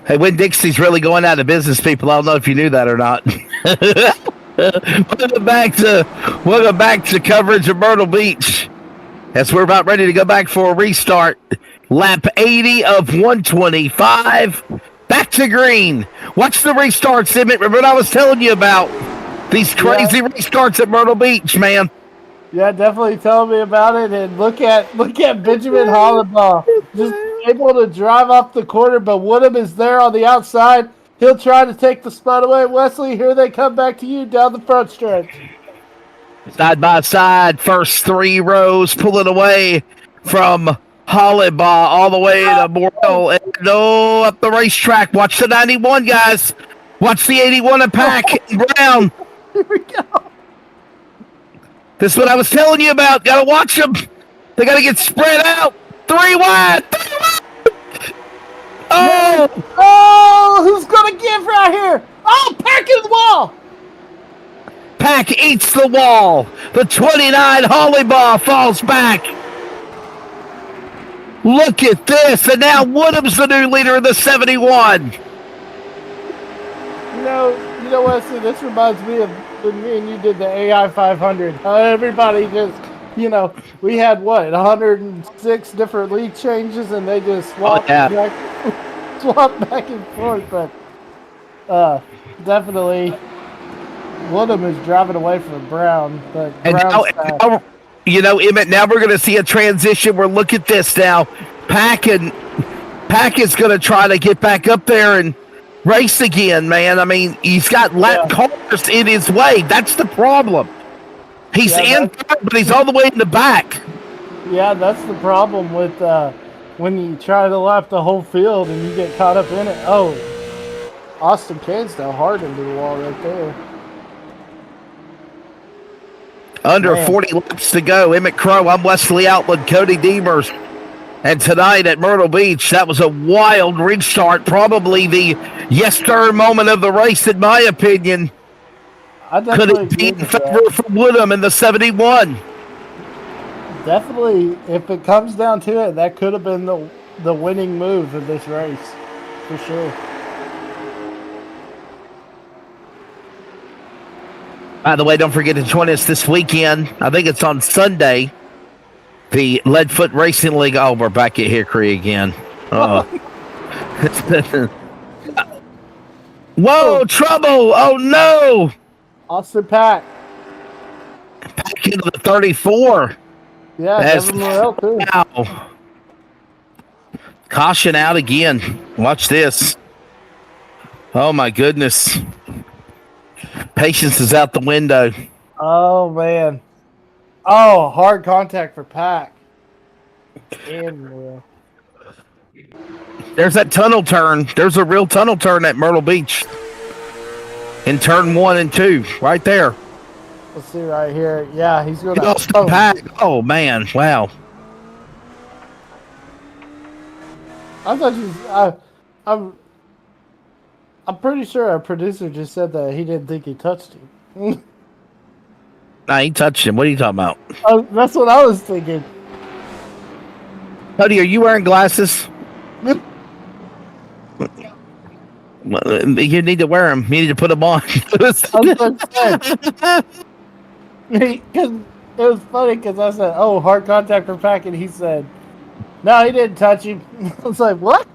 Hey, Winn-Dixie's really going out of business, people. I don't know if you knew that or not. Welcome back to coverage of Myrtle Beach. As we're about ready to go back for a restart. Lap 80 of 125. Back to green. Watch the restarts, Emmett. Remember what I was telling you about? These crazy restarts at Myrtle Beach, man. Yeah, definitely tell me about it. And look at Benjamin Hollenbaugh. Just able to drive off the corner, but Woodham is there on the outside. He'll try to take the spot away. Wesley, here they come back to you down the front stretch. Side by side, first 3 rows, pulling away from Hollenbaugh all the way to Myrtle. And up the racetrack. Watch the 91, guys. Watch the 81 of Pack and Brown. Here we go. This is what I was telling you about. Got to watch them. They got to get spread out. 3 wide. Oh, who's going to give right here? Oh, Pack in the wall. Pack eats the wall. The 29 Hollenbaugh falls back. Look at this. And now Woodham's the new leader of the 71. You know, Wesley, this reminds me of when me and you did the AI 500. Everybody just, we had 106 different lead changes, and they just swapped back and forth. But definitely, Woodham is driving away from Brown. But now, Emmett, now we're going to see a transition where look at this now. Pack is going to try to get back up there and race again, man. I mean, he's got lap cars in his way. That's the problem. He's in third, but he's all the way in the back. Yeah, that's the problem with when you try to lap the whole field and you get caught up in it. Oh, Austin Cansdale hard into the wall right there. Under 40 laps to go. Emmett Crow, I'm Wesley Outland, Cody Demers. And tonight at Myrtle Beach, that was a wild restart. Probably the yes-sir moment of the race, in my opinion. Could it be in favor for Woodham in the 71? Definitely, if it comes down to it, that could have been the winning move of this race, for sure. By the way, don't forget to join us this weekend. I think it's on Sunday. The Leadfoot Racing League. Oh, we're back at Hickory again. Whoa, trouble. Oh, no. Austin Pack. Back into the 34. Yeah, Devin Morrell, too. Wow. Caution out again. Watch this. Oh, my goodness. Patience is out the window. Oh, man. Oh, hard contact for Pack. And there's that tunnel turn. There's a real tunnel turn at Myrtle Beach. In turn 1 and 2, right there. Let's see right here. Yeah, he's going to Pack. Oh, man. Wow. I thought I'm pretty sure our producer just said that he didn't think he touched him. Nah, he touched him. What are you talking about? Oh, that's what I was thinking. Cody, are you wearing glasses? You need to wear them. You need to put them on. Because it was funny because I said, "Oh, hard contact for Pack," and he said, "No, he didn't touch him." I was like, "What?"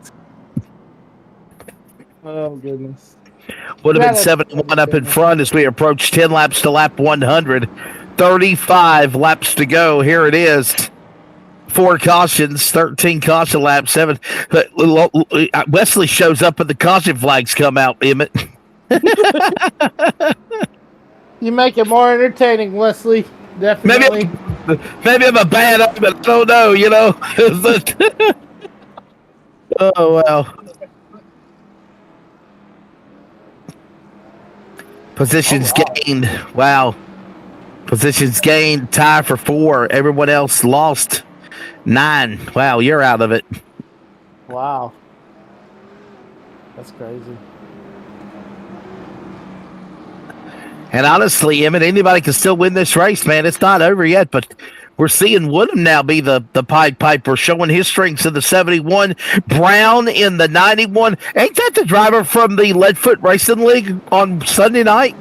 Oh goodness. Would have been 71 up in front as we approach 10 laps to lap 100. 35 laps to go. Here it is. 4 cautions, 13 caution laps, 7. Wesley shows up and the caution flags come out, Emmett. You make it more entertaining, Wesley. Definitely. Maybe I'm a bad omen. I don't know, Oh, wow. Positions gained. Wow. Positions gained. Tie for 4. Everyone else lost 9. Wow, you're out of it. Wow. That's crazy. And honestly, Emmett, anybody can still win this race, man. It's not over yet, but We're seeing Woodham now be the Pied Piper, showing his strengths in the 71. Brown in the 91. Ain't that the driver from the Leadfoot Racing League on Sunday night?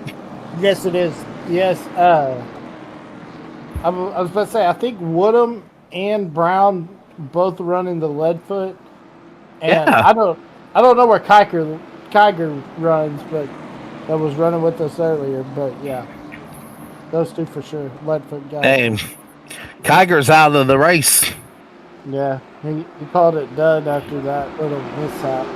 Yes, it is. Yes. I was about to say, I think Woodham and Brown both running the Leadfoot. And Yeah. I don't know where Kiger runs, but that was running with us earlier. But yeah, those two for sure. Leadfoot guys. Hey, Kiger's out of the race. Yeah, he called it done after that little mishap.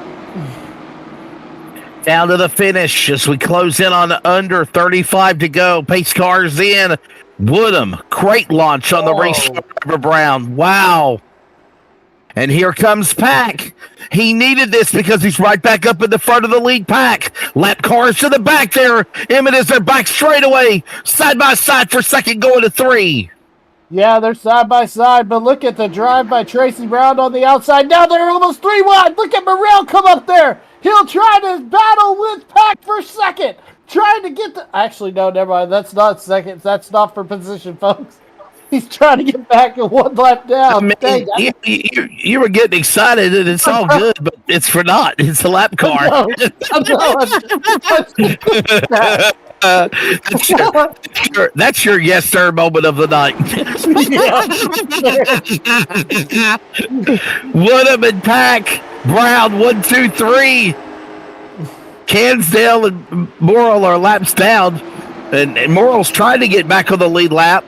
Down to the finish as we close in on under 35 to go. Pace cars in. Woodham, great launch on the race for Brown. Wow. And here comes Pack. He needed this because he's right back up in the front of the lead pack. Lap cars to the back there. Emmett is their back straightaway. Side by side for second, going to 3. Yeah, they're side by side, but look at the drive by Tracy Brown on the outside. Now they're almost 3 wide. Look at Myrtle come up there. He'll try to battle with Pack for second. Trying to get the... Actually, no, never mind. That's not second. That's not for position, folks. He's trying to get back and 1 lap down. You were getting excited, and it's all good, but it's for naught. It's a lap car. That's your yes sir moment of the night. Woodham and Pack. Brown 1, 2, 3. Cansdale and Myrtle are laps down, and Myrtle's trying to get back on the lead lap.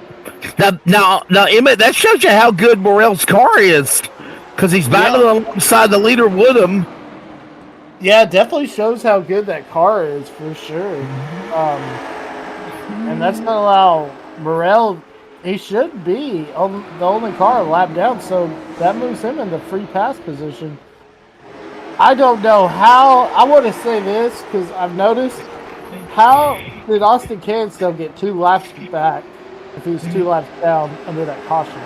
Now, Emmett, that shows you how good Morrell's car is, because he's battling alongside the leader Woodham. Yeah, it definitely shows how good that car is for sure. And that's gonna allow Myrtle. He should be on the only car a lap down, so that moves him into free pass position. I don't know how. I want to say this because I've noticed. How did Austin Cansdale get 2 laps back if he was 2 laps down under that caution?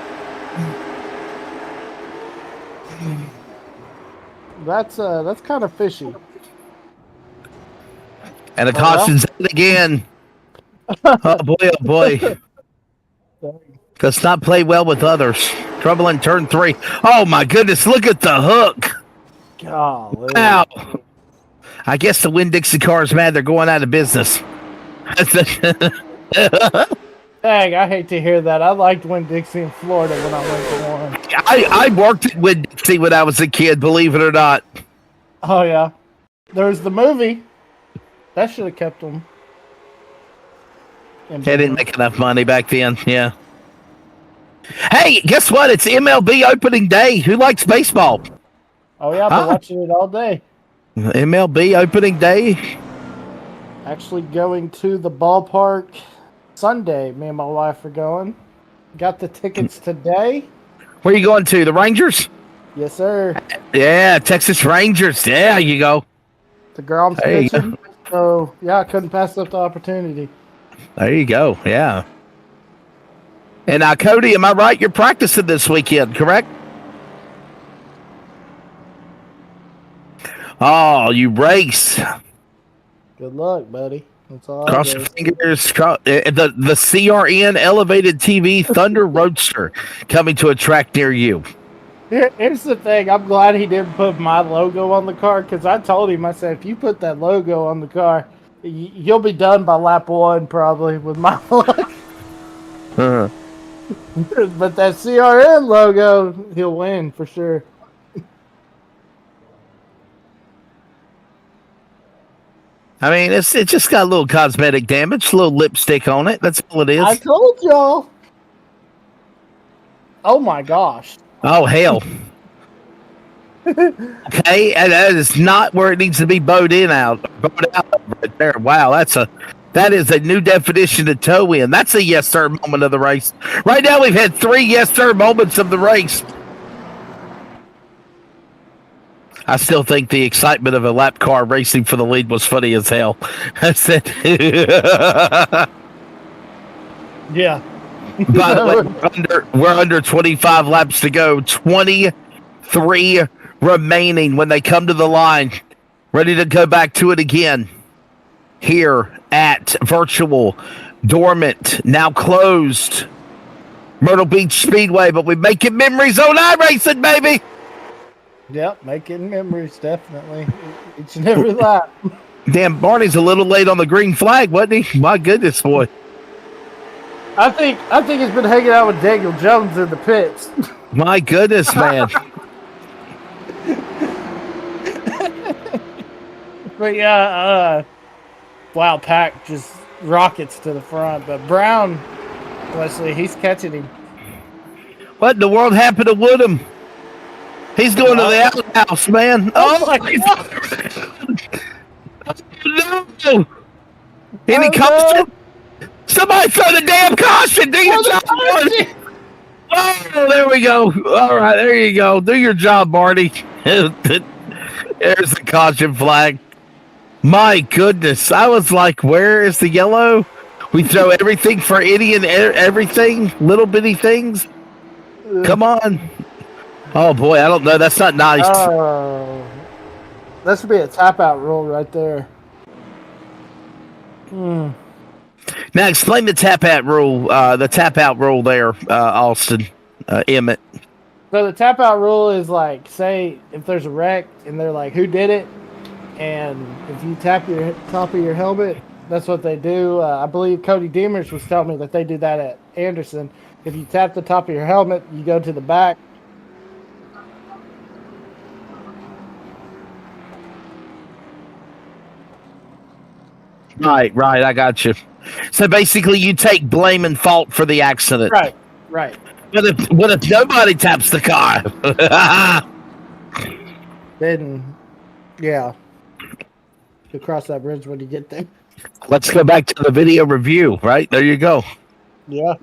That's kind of fishy. And the caution's out again. Oh boy. Does not play well with others. Trouble in turn 3. Oh my goodness, look at the hook. Golly. Wow. I guess the Winn-Dixie car is mad they're going out of business. Dang, I hate to hear that. I liked Winn-Dixie in Florida when I went to one. I worked at Winn-Dixie when I was a kid, believe it or not. Oh, yeah. There's the movie. That should have kept them. They didn't make enough money back then, yeah. Hey, guess what? It's MLB opening day. Who likes baseball? Oh, yeah, I've been watching it all day. MLB opening day. Actually going to the ballpark Sunday. Me and my wife are going. Got the tickets today. Where are you going to? The Rangers? Yes, sir. Yeah, Texas Rangers. There you go. The Grom's pitching. So, yeah, I couldn't pass up the opportunity. There you go. Yeah. And Cody, am I right? You're practicing this weekend, correct? Oh, you race. Good luck, buddy. That's all. Cross your fingers. The CRN Elevated TV Thunder Roadster coming to a track near you. Here's the thing. I'm glad he didn't put my logo on the car, because I told him, I said, if you put that logo on the car, you'll be done by lap 1 probably with my luck. Uh-huh. But that CRN logo, he'll win for sure. I mean, it just got a little cosmetic damage, a little lipstick on it. That's all it is. I told y'all. Oh my gosh. Oh, hell. Okay, and that is not where it needs to be bowed out right there. Wow, that is a new definition of toe in. That's a yes sir moment of the race. Right now we've had 3 yes sir moments of the race. I still think the excitement of a lap car racing for the lead was funny as hell. I said, yeah. By the way, we're under 25 laps to go. 23 remaining when they come to the line. Ready to go back to it again. Here at Virtual Dormant, now closed. Myrtle Beach Speedway, but we're making memories on iRacing, baby. Yep, making memories, definitely. Each and every lap. Damn, Barney's a little late on the green flag, wasn't he? My goodness, boy. I think he's been hanging out with Daniel Jones in the pits. My goodness, man. But yeah, wow, Pack just rockets to the front. But Brown, Wesley, he's catching him. What in the world happened to Woodham? He's going to the outhouse, man. Oh, my God. No. Any caution? No. Somebody throw the damn caution. Do your job, Barney. Oh, there we go. All right, there you go. Do your job, Barney. There's the caution flag. My goodness. I was like, where is the yellow? We throw everything for any and everything, little bitty things. Come on. Oh, boy, I don't know. That's not nice. That should be a tap-out rule right there. Now, explain the tap-out rule. There, Austin, Emmett. So the tap-out rule is like, say, if there's a wreck and they're like, who did it? And if you tap your top of your helmet, that's what they do. I believe Cody Deemers was telling me that they do that at Anderson. If you tap the top of your helmet, you go to the back. Right, I got you. So basically, you take blame and fault for the accident. Right. What if nobody taps the car? Then, yeah. You cross that bridge when you get there. Let's go back to the video review, right? There you go. Yeah.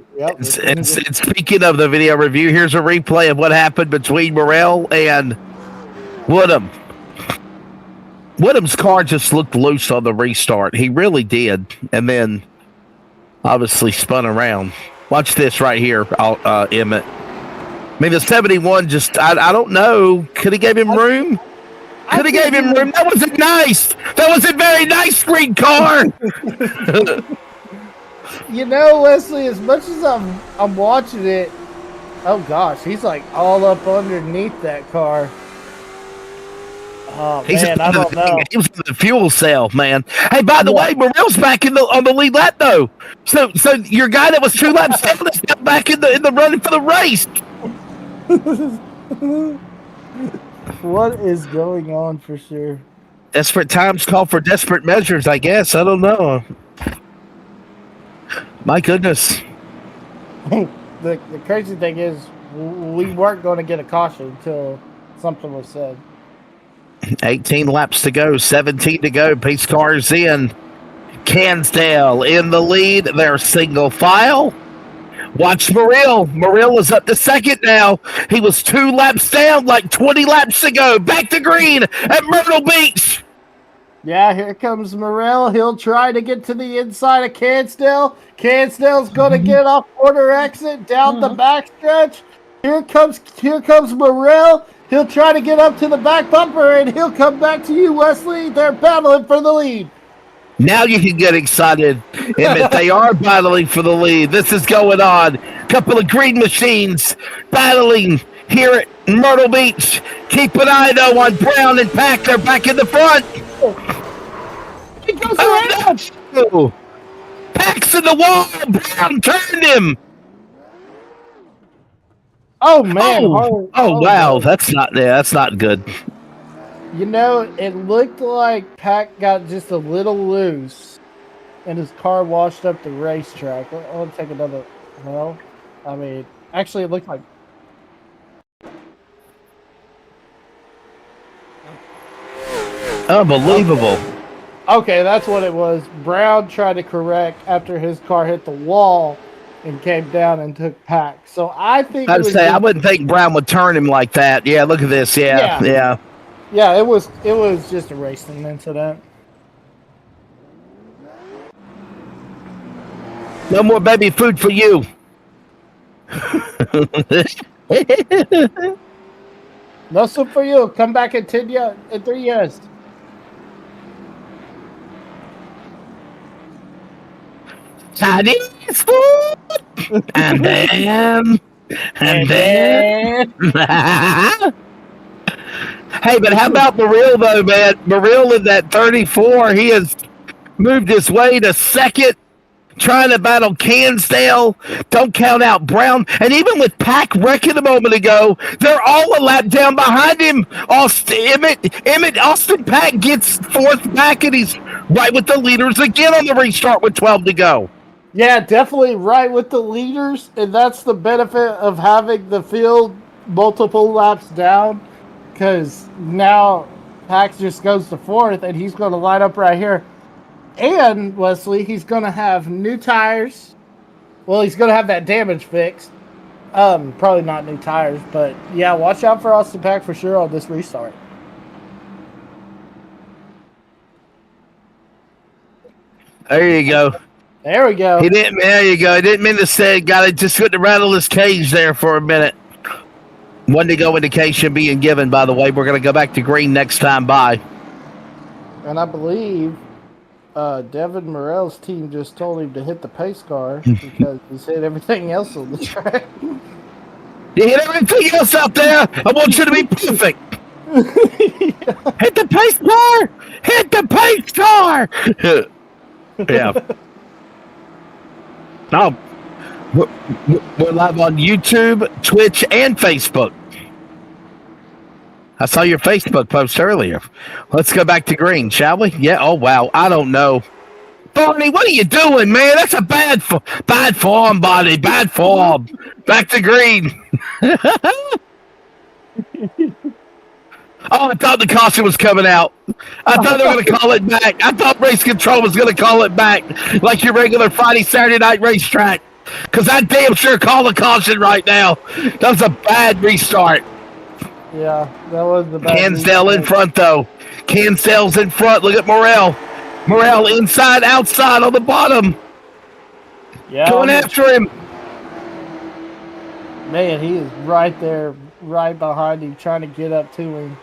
And speaking of the video review, here's a replay of what happened between Myrtle and Woodham. Woodham's car just looked loose on the restart. He really did. And then obviously spun around. Watch this right here, Emmett. I mean, the 71 just, I don't know. Could have gave him room? Could have gave him room. That wasn't nice. That was a very nice green car. You know, Wesley, as much as I'm watching it, oh gosh, he's like all up underneath that car. Oh man, I don't know. He was in the fuel cell, man. Hey, by the way, Morrell's back on the lead lap though. So your guy that was 2 laps down is now back in the running for the race. What is going on for sure? Desperate times call for desperate measures, I guess. I don't know. My goodness. The crazy thing is, we weren't going to get a caution until something was said. 18 laps to go, 17 to go. Pace cars in. Cansdale in the lead. They're single file. Watch Myrtle. Myrtle is up to second now. He was 2 laps down like 20 laps ago. Back to green at Myrtle Beach. Yeah, here comes Myrtle. He'll try to get to the inside of Cansdale. Cansdale's going to get off quarter exit down the backstretch. Here comes Myrtle. He'll try to get up to the back bumper, and he'll come back to you, Wesley. They're battling for the lead. Now you can get excited. Emmett, they are battling for the lead. This is going on. Couple of green machines battling here at Myrtle Beach. Keep an eye, though, on Brown and Pack. They're back in the front. He goes around. No. Pack's in the wall. Brown turned him. Oh man! Oh wow! Man. That's not good. You know, it looked like Pack got just a little loose, and his car washed up the racetrack. I'll take another. Well, I mean, actually, it looked like. Unbelievable. Okay, that's what it was. Brown tried to correct after his car hit the wall and came down and took Pack. So I think I wouldn't think Brown would turn him like that. Yeah, look at this. Yeah. Yeah, it was just a racing incident. No more baby food for you. No soup for you. Come back in 3 years. Chinese food. And then. Hey, but how about Myrtle, though, man? Myrtle in that 34, he has moved his way to second, trying to battle Cansdale. Don't count out Brown. And even with Pack wrecking a moment ago, they're all a lap down behind him. Austin Pack gets fourth back, and he's right with the leaders again on the restart with 12 to go. Yeah, definitely right with the leaders, and that's the benefit of having the field multiple laps down, because now Pax just goes to fourth, and he's going to line up right here. And, Wesley, he's going to have new tires. Well, he's going to have that damage fixed. Probably not new tires, but yeah, watch out for Austin Pack for sure on this restart. There you go. There we go. There you go. He didn't mean to say. Just got to rattle his cage there for a minute. 1 to go indication being given. By the way, we're going to go back to green next time by. And I believe Devin Morell's team just told him to hit the pace car because he's hit everything else on the track. You hit everything else out there. I want you to be perfect. Hit the pace car. Hit the pace car. Yeah. No, we're live on YouTube, Twitch, and Facebook. I saw your Facebook post earlier. Let's go back to green, shall we? Yeah. Oh, wow. I don't know. Barney, what are you doing, man? That's a bad form, buddy. Bad form. Back to green. Oh, I thought the caution was coming out. I thought they were going to call it back. I thought race control was going to call it back like your regular Friday, Saturday night racetrack. Because I damn sure call a caution right now. That was a bad restart. Yeah, that was the bad Cansdale restart. In front, though. Cansdale's in front. Look at Morrell. Morrell inside, outside on the bottom. Yeah, going after him. Man, he is right there, right behind him, trying to get up to him.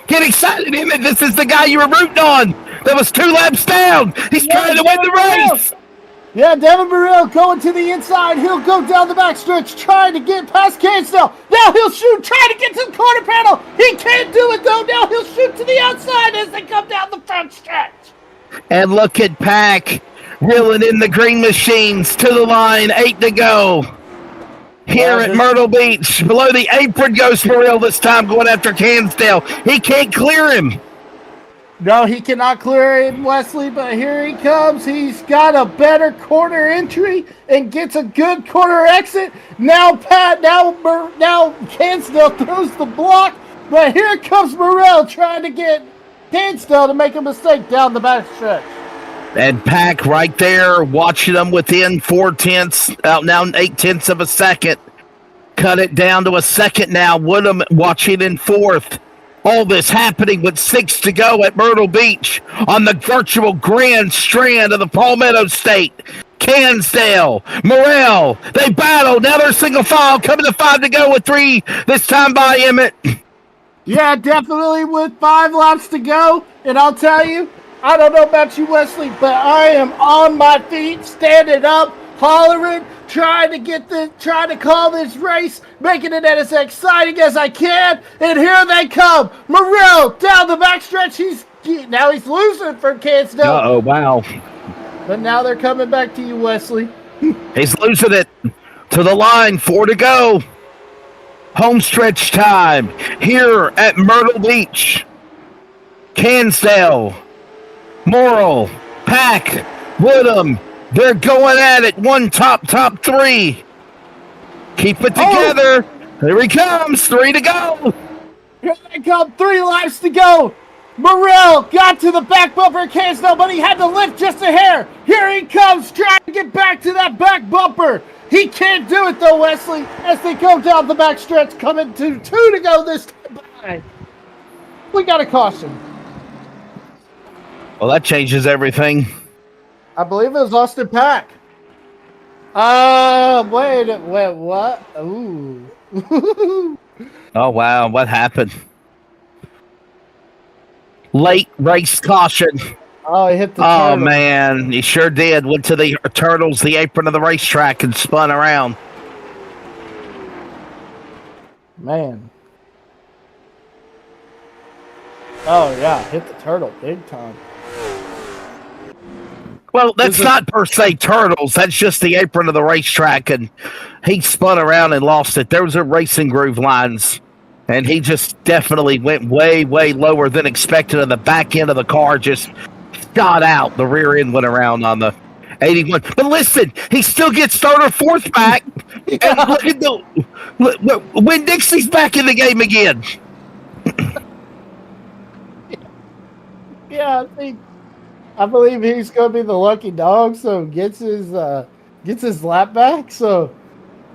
Get excited, Emmett. This is the guy you were rooting on. That was 2 laps down. He's trying to win the race. Yeah, Devin Myrtle going to the inside. He'll go down the backstretch, trying to get past Cansdale. Now he'll shoot, trying to get to the corner panel. He can't do it, though. Now he'll shoot to the outside as they come down the front stretch. And look at Pack reeling in the green machines to the line. 8 to go. Here at Myrtle Beach, below the apron goes Myrtle this time, going after Cansdale. He can't clear him. No, he cannot clear him, Wesley, but here he comes. He's got a better corner entry and gets a good corner exit. Now Cansdale throws the block, but here comes Myrtle trying to get Cansdale to make a mistake down the backstretch. And Pack right there, watching them within 4/10, out now 8/10 of a second. Cut it down to a second now. Woodham watching in fourth. All this happening with 6 to go at Myrtle Beach on the virtual grand strand of the Palmetto State. Cansdale, Morrell, they battle. Now they're single file, coming to 5 to go with 3 this time by Emmett. Yeah, definitely with 5 laps to go. And I'll tell you, I don't know about you, Wesley, but I am on my feet, standing up, hollering, trying to call this race, making it as exciting as I can. And here they come. Myrtle down the backstretch. He's losing for Cansdale. Oh, wow. But now they're coming back to you, Wesley. He's losing it to the line. 4 to go. Home stretch time here at Myrtle Beach. Cansdale, Morrell, Pack, Woodham. They're going at it. One top 3. Keep it together. Here he comes. 3 to go. Here they come. 3 laps to go. Myrtle got to the back bumper of Cansdale, but he had to lift just a hair. Here he comes, trying to get back to that back bumper. He can't do it, though, Wesley, as they go down the back stretch, coming to 2 to go this time. We got a caution. Well, that changes everything. I believe it was Austin Pack. Wait, what? Ooh. Oh, wow. What happened? Late race caution. Oh, he hit the Oh, turtle. man. He sure did. Went to the turtles, the apron of the racetrack, and spun around. Man. Oh, yeah. Hit the turtle big time. Well, that's not per se turtles. That's just the apron of the racetrack, and he spun around and lost it. Those are racing groove lines, and he just definitely went way, way lower than expected, and the back end of the car just shot out. The rear end went around on the 81. But listen, he still gets third or fourth back, and look at when Dixie's back in the game again. Yeah, I believe he's going to be the lucky dog, so gets his lap back. So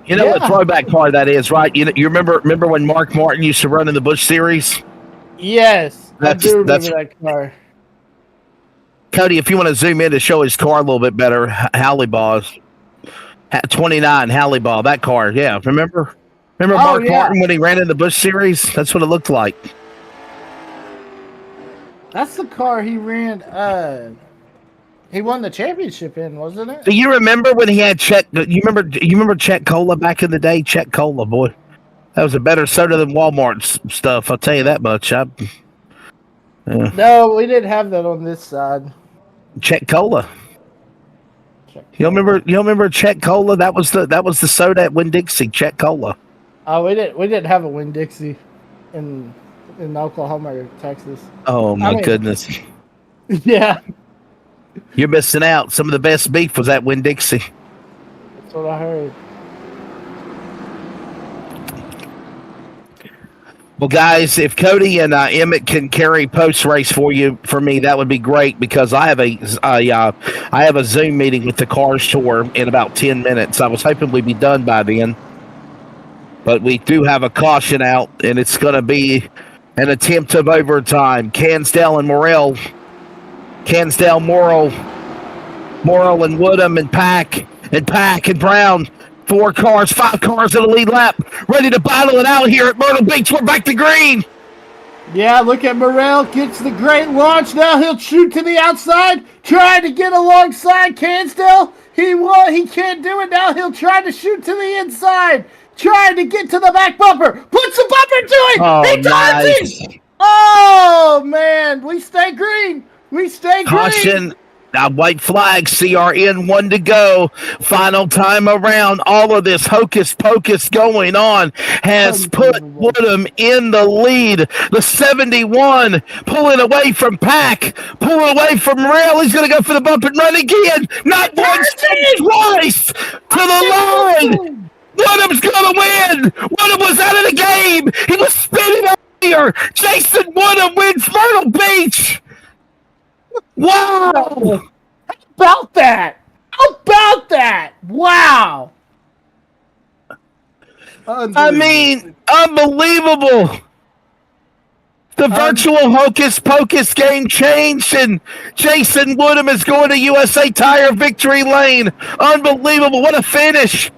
you know what throwback car that is, right? You remember when Mark Martin used to run in the Busch Series? Yes, I do remember that car. Cody, if you want to zoom in to show his car a little bit better, Hallibaugh's 29 Hallibaugh, that car, yeah. Remember Mark Martin when he ran in the Busch Series? That's what it looked like. That's the car he ran. He won the championship in, wasn't it? Do you remember when he had Chet? You remember Chet Cola back in the day? Chet Cola, boy, that was a better soda than Walmart's stuff. I'll tell you that much. No, we didn't have that on this side. Chet Cola. You remember Chet Cola? That was the soda at Winn-Dixie. Chet Cola. Oh, we didn't have a Winn-Dixie in Oklahoma or Texas. Oh my goodness. Yeah. You're missing out. Some of the best beef was at Winn-Dixie. That's what I heard. Well, guys, if Cody and Emmett can carry post race for me, that would be great because I have a Zoom meeting with the Cars Tour in about 10 minutes. I was hoping we'd be done by then, but we do have a caution out, and it's going to be an attempt of overtime. Cansdale and Morrell. Cansdale, Myrtle and Woodham and Pack and Brown. 5 cars in the lead lap, ready to battle it out here at Myrtle Beach. We're back to green. Yeah, look at Myrtle, gets the great launch. Now he'll shoot to the outside, trying to get alongside Cansdale. He can't do it now. He'll try to shoot to the inside, trying to get to the back bumper. Puts the bumper to it. Oh, he does nice. it. Oh, man. We stay green. Caution. Now, white flag, CRN 1 to go. Final time around. All of this hocus pocus going on has put Woodham in the lead. The 71 pulling away from Pack, pulling away from Rail. He's going to go for the bump and run again. Not once, twice to the line. Woodham's going to win. Woodham was out of the game. He was spinning earlier. Jason Woodham wins Myrtle Beach. Wow! How about that? Wow! I mean, unbelievable. The virtual hocus pocus game changed, and Jason Woodham is going to USA Tire victory lane. Unbelievable. What a finish.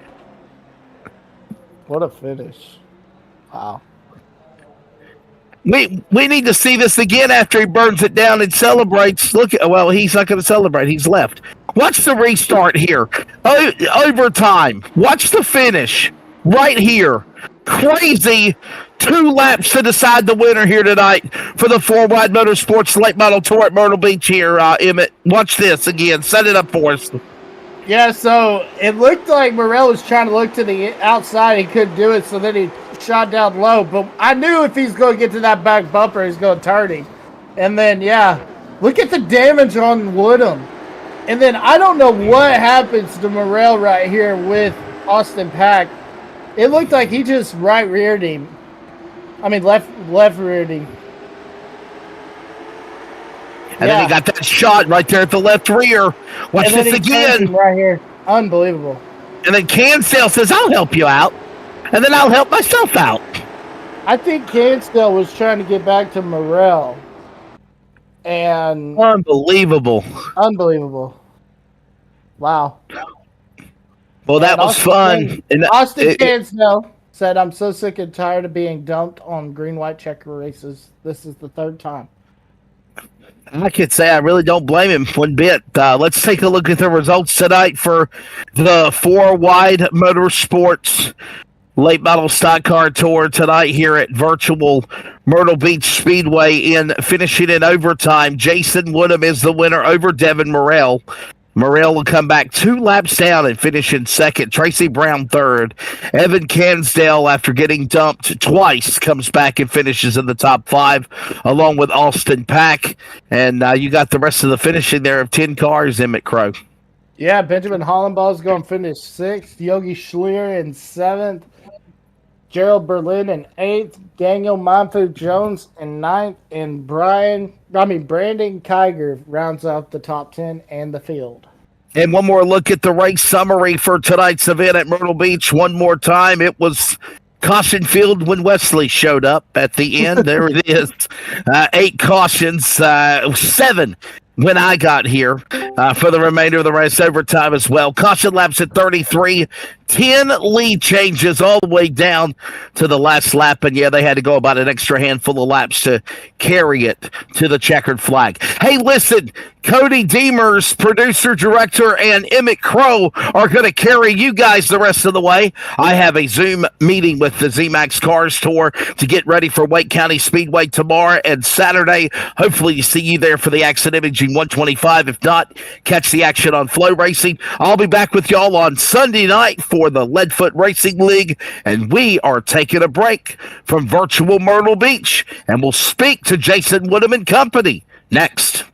Wow. We need to see this again after he burns it down and celebrates. He's not going to celebrate. He's left. Watch the restart here. Overtime. Watch the finish right here. Crazy 2 laps to decide the winner here tonight for the 4 Wide Motorsports Late Model Tour at Myrtle Beach here, Emmett. Watch this again. Set it up for us. Yeah, so it looked like Myrtle was trying to look to the outside. He couldn't do it, so then he shot down low. But I knew if he's going to get to that back bumper, he's going to turn him. And then, yeah, look at the damage on Woodham. And then I don't know what happens to Myrtle right here with Austin Pack. It looked like he just left reared him. Left reared him. And then he got that shot right there at the left rear. Watch this again. Right here. Unbelievable. And then Cansdale says, I'll help you out. And then I'll help myself out. I think Cansdale was trying to get back to Myrtle. And unbelievable. Wow. Well, that was fun. Austin Cansdale said, I'm so sick and tired of being dumped on green-white checker races. This is the 3rd time. I could say I really don't blame him one bit. Let's take a look at the results tonight for the 4-wide motorsports late model stock car tour tonight here at virtual Myrtle Beach Speedway. In finishing in overtime, Jason Woodham is the winner over Devin Morrell. Myrtle will come back 2 laps down and finish in second. Tracy Brown third. Evan Cansdale, after getting dumped twice, comes back and finishes in the top 5, along with Austin Pack. And you got the rest of the finishing there of 10 cars, Emmett Crow. Yeah, Benjamin Hollenball's going to finish 6th. Yogi Schlier in 7th. Gerald Berlin in 8th. Daniel Monfu Jones in 9th. And Brandon Kiger rounds out the top 10 and the field. And one more look at the race summary for tonight's event at Myrtle Beach. One more time, it was caution field when Wesley showed up at the end. There it is. 8 cautions, 7 when I got here for the remainder of the race, overtime as well. Caution laps at 33, 10 lead changes all the way down to the last lap. And yeah, they had to go about an extra handful of laps to carry it to the checkered flag. Hey, listen, Cody Deemers, producer, director, and Emmett Crow are going to carry you guys the rest of the way. I have a Zoom meeting with the Z-Max Cars Tour to get ready for Wake County Speedway tomorrow and Saturday. Hopefully you see you there for the Accident Imaging 125. If not, catch the action on Flow Racing. I'll be back with y'all on Sunday night for the Leadfoot Racing League, and we are taking a break from virtual Myrtle Beach, and we'll speak to Jason Woodham and company next.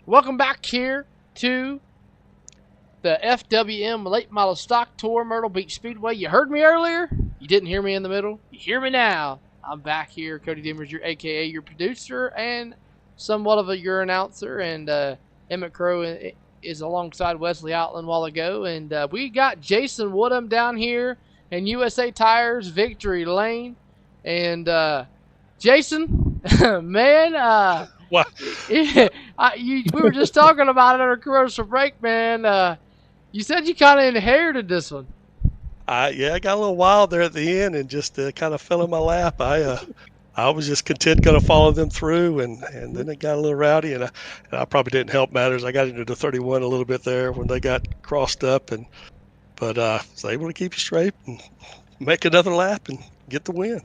Welcome back here to the FWM Late Model Stock Tour, Myrtle Beach Speedway. You heard me earlier? You didn't hear me in the middle? You hear me now? I'm back here. Cody Deemers, your AKA your producer and somewhat of your announcer. And Emmett Crow is alongside Wesley Outland a while ago. And we got Jason Woodham down here in USA Tires Victory Lane. And Jason, man, what? we were just talking about it on a commercial break, man. You said you kind of inherited this one. Yeah, I got a little wild there at the end and just kind of fell in my lap. I was just content going to follow them through, and then it got a little rowdy, and I probably didn't help matters. I got into the 31 a little bit there when they got crossed up, but I was able to keep it straight and make another lap and get the win.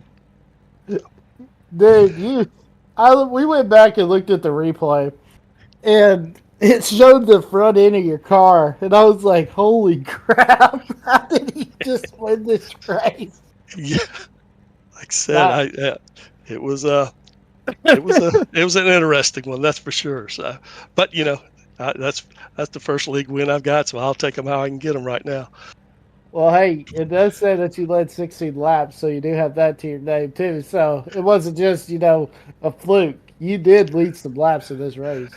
Dude, we went back and looked at the replay, and it showed the front end of your car, and I was like, "Holy crap! How did he just win this race?" Yeah, like I said, it was an interesting one, that's for sure. So, but that's the first league win I've got, so I'll take them how I can get them right now. Well, hey, it does say that you led 16 laps, so you do have that to your name, too. So it wasn't just, a fluke. You did lead some laps in this race.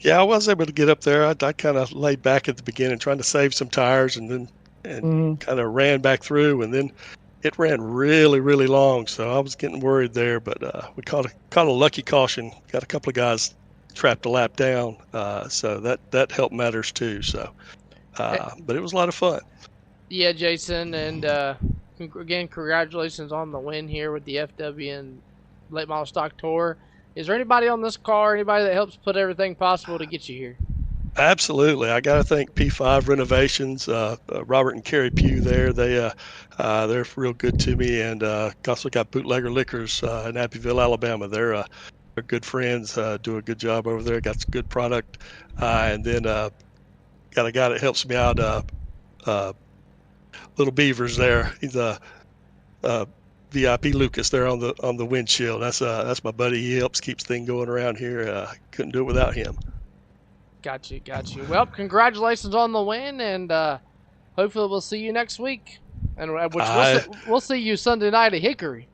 Yeah, I was able to get up there. I kind of laid back at the beginning trying to save some tires and kind of ran back through, and then it ran really, really long, so I was getting worried there. But we caught a lucky caution. Got a couple of guys trapped a lap down, so that helped matters, too. So, but it was a lot of fun. Yeah, Jason, and again, congratulations on the win here with the FWN Late Model Stock Tour. Is there anybody on this car, anybody that helps put everything possible to get you here? Absolutely. I got to thank P5 Renovations, Robert and Carrie Pugh there. They're real good to me, and also got Bootlegger Liquors in Abbeville, Alabama. They're they're good friends, do a good job over there, got some good product. And then got a guy that helps me out, Little Beavers there. He's a VIP Lucas there on the windshield. That's my buddy. He helps keeps things going around here. Couldn't do it without him. Got you. Well, congratulations on the win, and hopefully we'll see you next week. And we'll see you Sunday night at Hickory.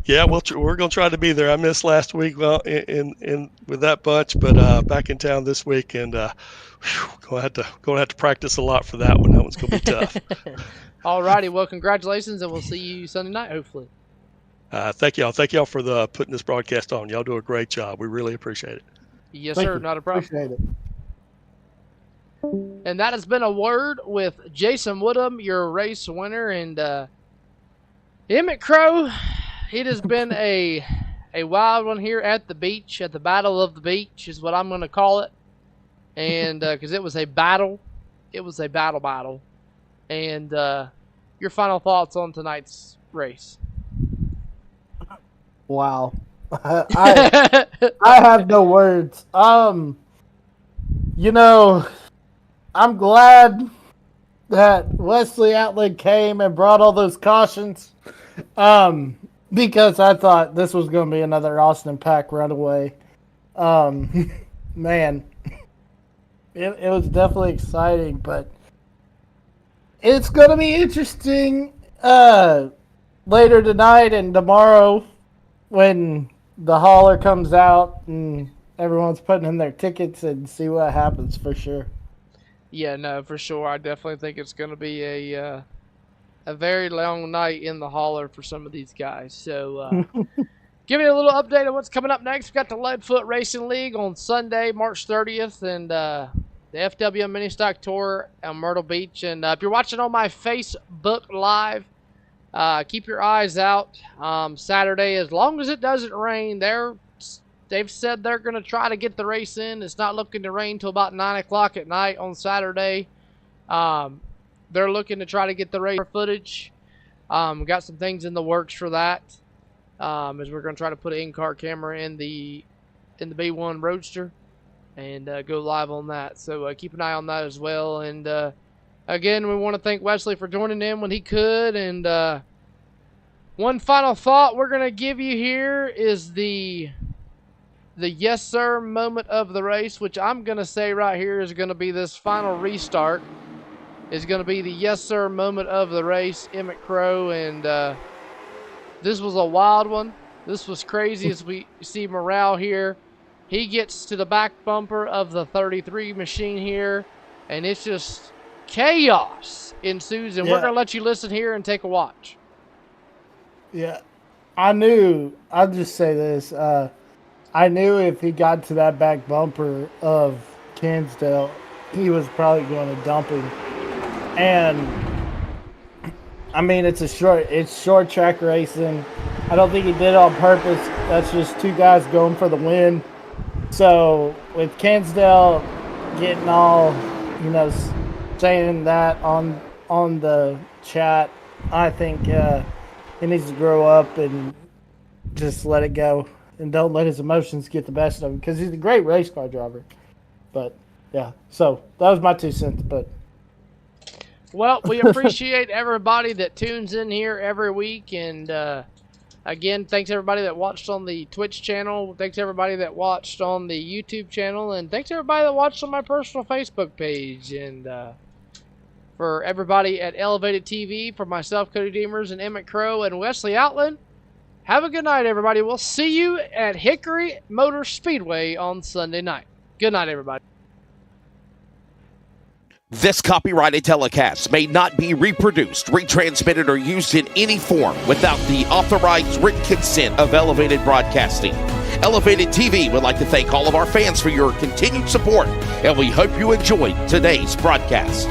Yeah, we're gonna try to be there. I missed last week, in with that bunch, but back in town this week, and gonna have to practice a lot for that one. That one's gonna be tough. All righty. Well, congratulations, and we'll see you Sunday night, hopefully. Thank y'all for putting this broadcast on. Y'all do a great job. We really appreciate it. Yes, sir. Not a problem. Appreciate it. And that has been a word with Jason Woodham, your race winner, and Emmett Crow. It has been a wild one here at the beach, at the Battle of the Beach is what I'm going to call it. And because it was a battle. It was a battle. And your final thoughts on tonight's race? Wow. I have no words. I'm glad that Wesley Outland came and brought all those cautions. Because I thought this was going to be another Austin Pack runaway. Man, it was definitely exciting, but it's going to be interesting later tonight and tomorrow when the hauler comes out and everyone's putting in their tickets and see what happens for sure. Yeah, no, for sure. I definitely think it's going to be a very long night in the hauler for some of these guys. So, give me a little update on what's coming up next. We've got the Leadfoot Racing League on Sunday, March 30th, and the FWM Mini Stock Tour on Myrtle Beach. And if you're watching on my Facebook Live, keep your eyes out Saturday. As long as it doesn't rain, they've said they're going to try to get the race in. It's not looking to rain till about 9 o'clock at night on Saturday. They're looking to try to get the race footage. Got some things in the works for that. As we're going to try to put an in-car camera in the B1 Roadster and go live on that. So keep an eye on that as well. And again, we want to thank Wesley for joining in when he could. And one final thought we're going to give you here is the yes sir moment of the race, which I'm going to say right here is going to be this final restart. Is going to be the yes sir moment of the race, Emmett Crow, and this was a wild one. This was crazy as we see morale here. He gets to the back bumper of the 33 machine here, and it's just chaos ensues, and we're going to let you listen here and take a watch. Yeah, I'll just say this, I knew if he got to that back bumper of Cansdale, he was probably going to dump him. And I mean, it's short track racing. I don't think he did it on purpose. That's just two guys going for the win. So with Cansdale getting all, saying that on the chat, I think he needs to grow up and just let it go and don't let his emotions get the best of him because he's a great race car driver. But yeah, so that was my 2 cents. But. Well, we appreciate everybody that tunes in here every week. And, again, thanks everybody that watched on the Twitch channel. Thanks everybody that watched on the YouTube channel. And thanks everybody that watched on my personal Facebook page. And for everybody at Elevated TV, for myself, Cody Deemers, and Emmett Crow, and Wesley Outland, have a good night, everybody. We'll see you at Hickory Motor Speedway on Sunday night. Good night, everybody. This copyrighted telecast may not be reproduced, retransmitted, or used in any form without the authorized written consent of Elevated Broadcasting. Elevated TV would like to thank all of our fans for your continued support, and we hope you enjoyed today's broadcast.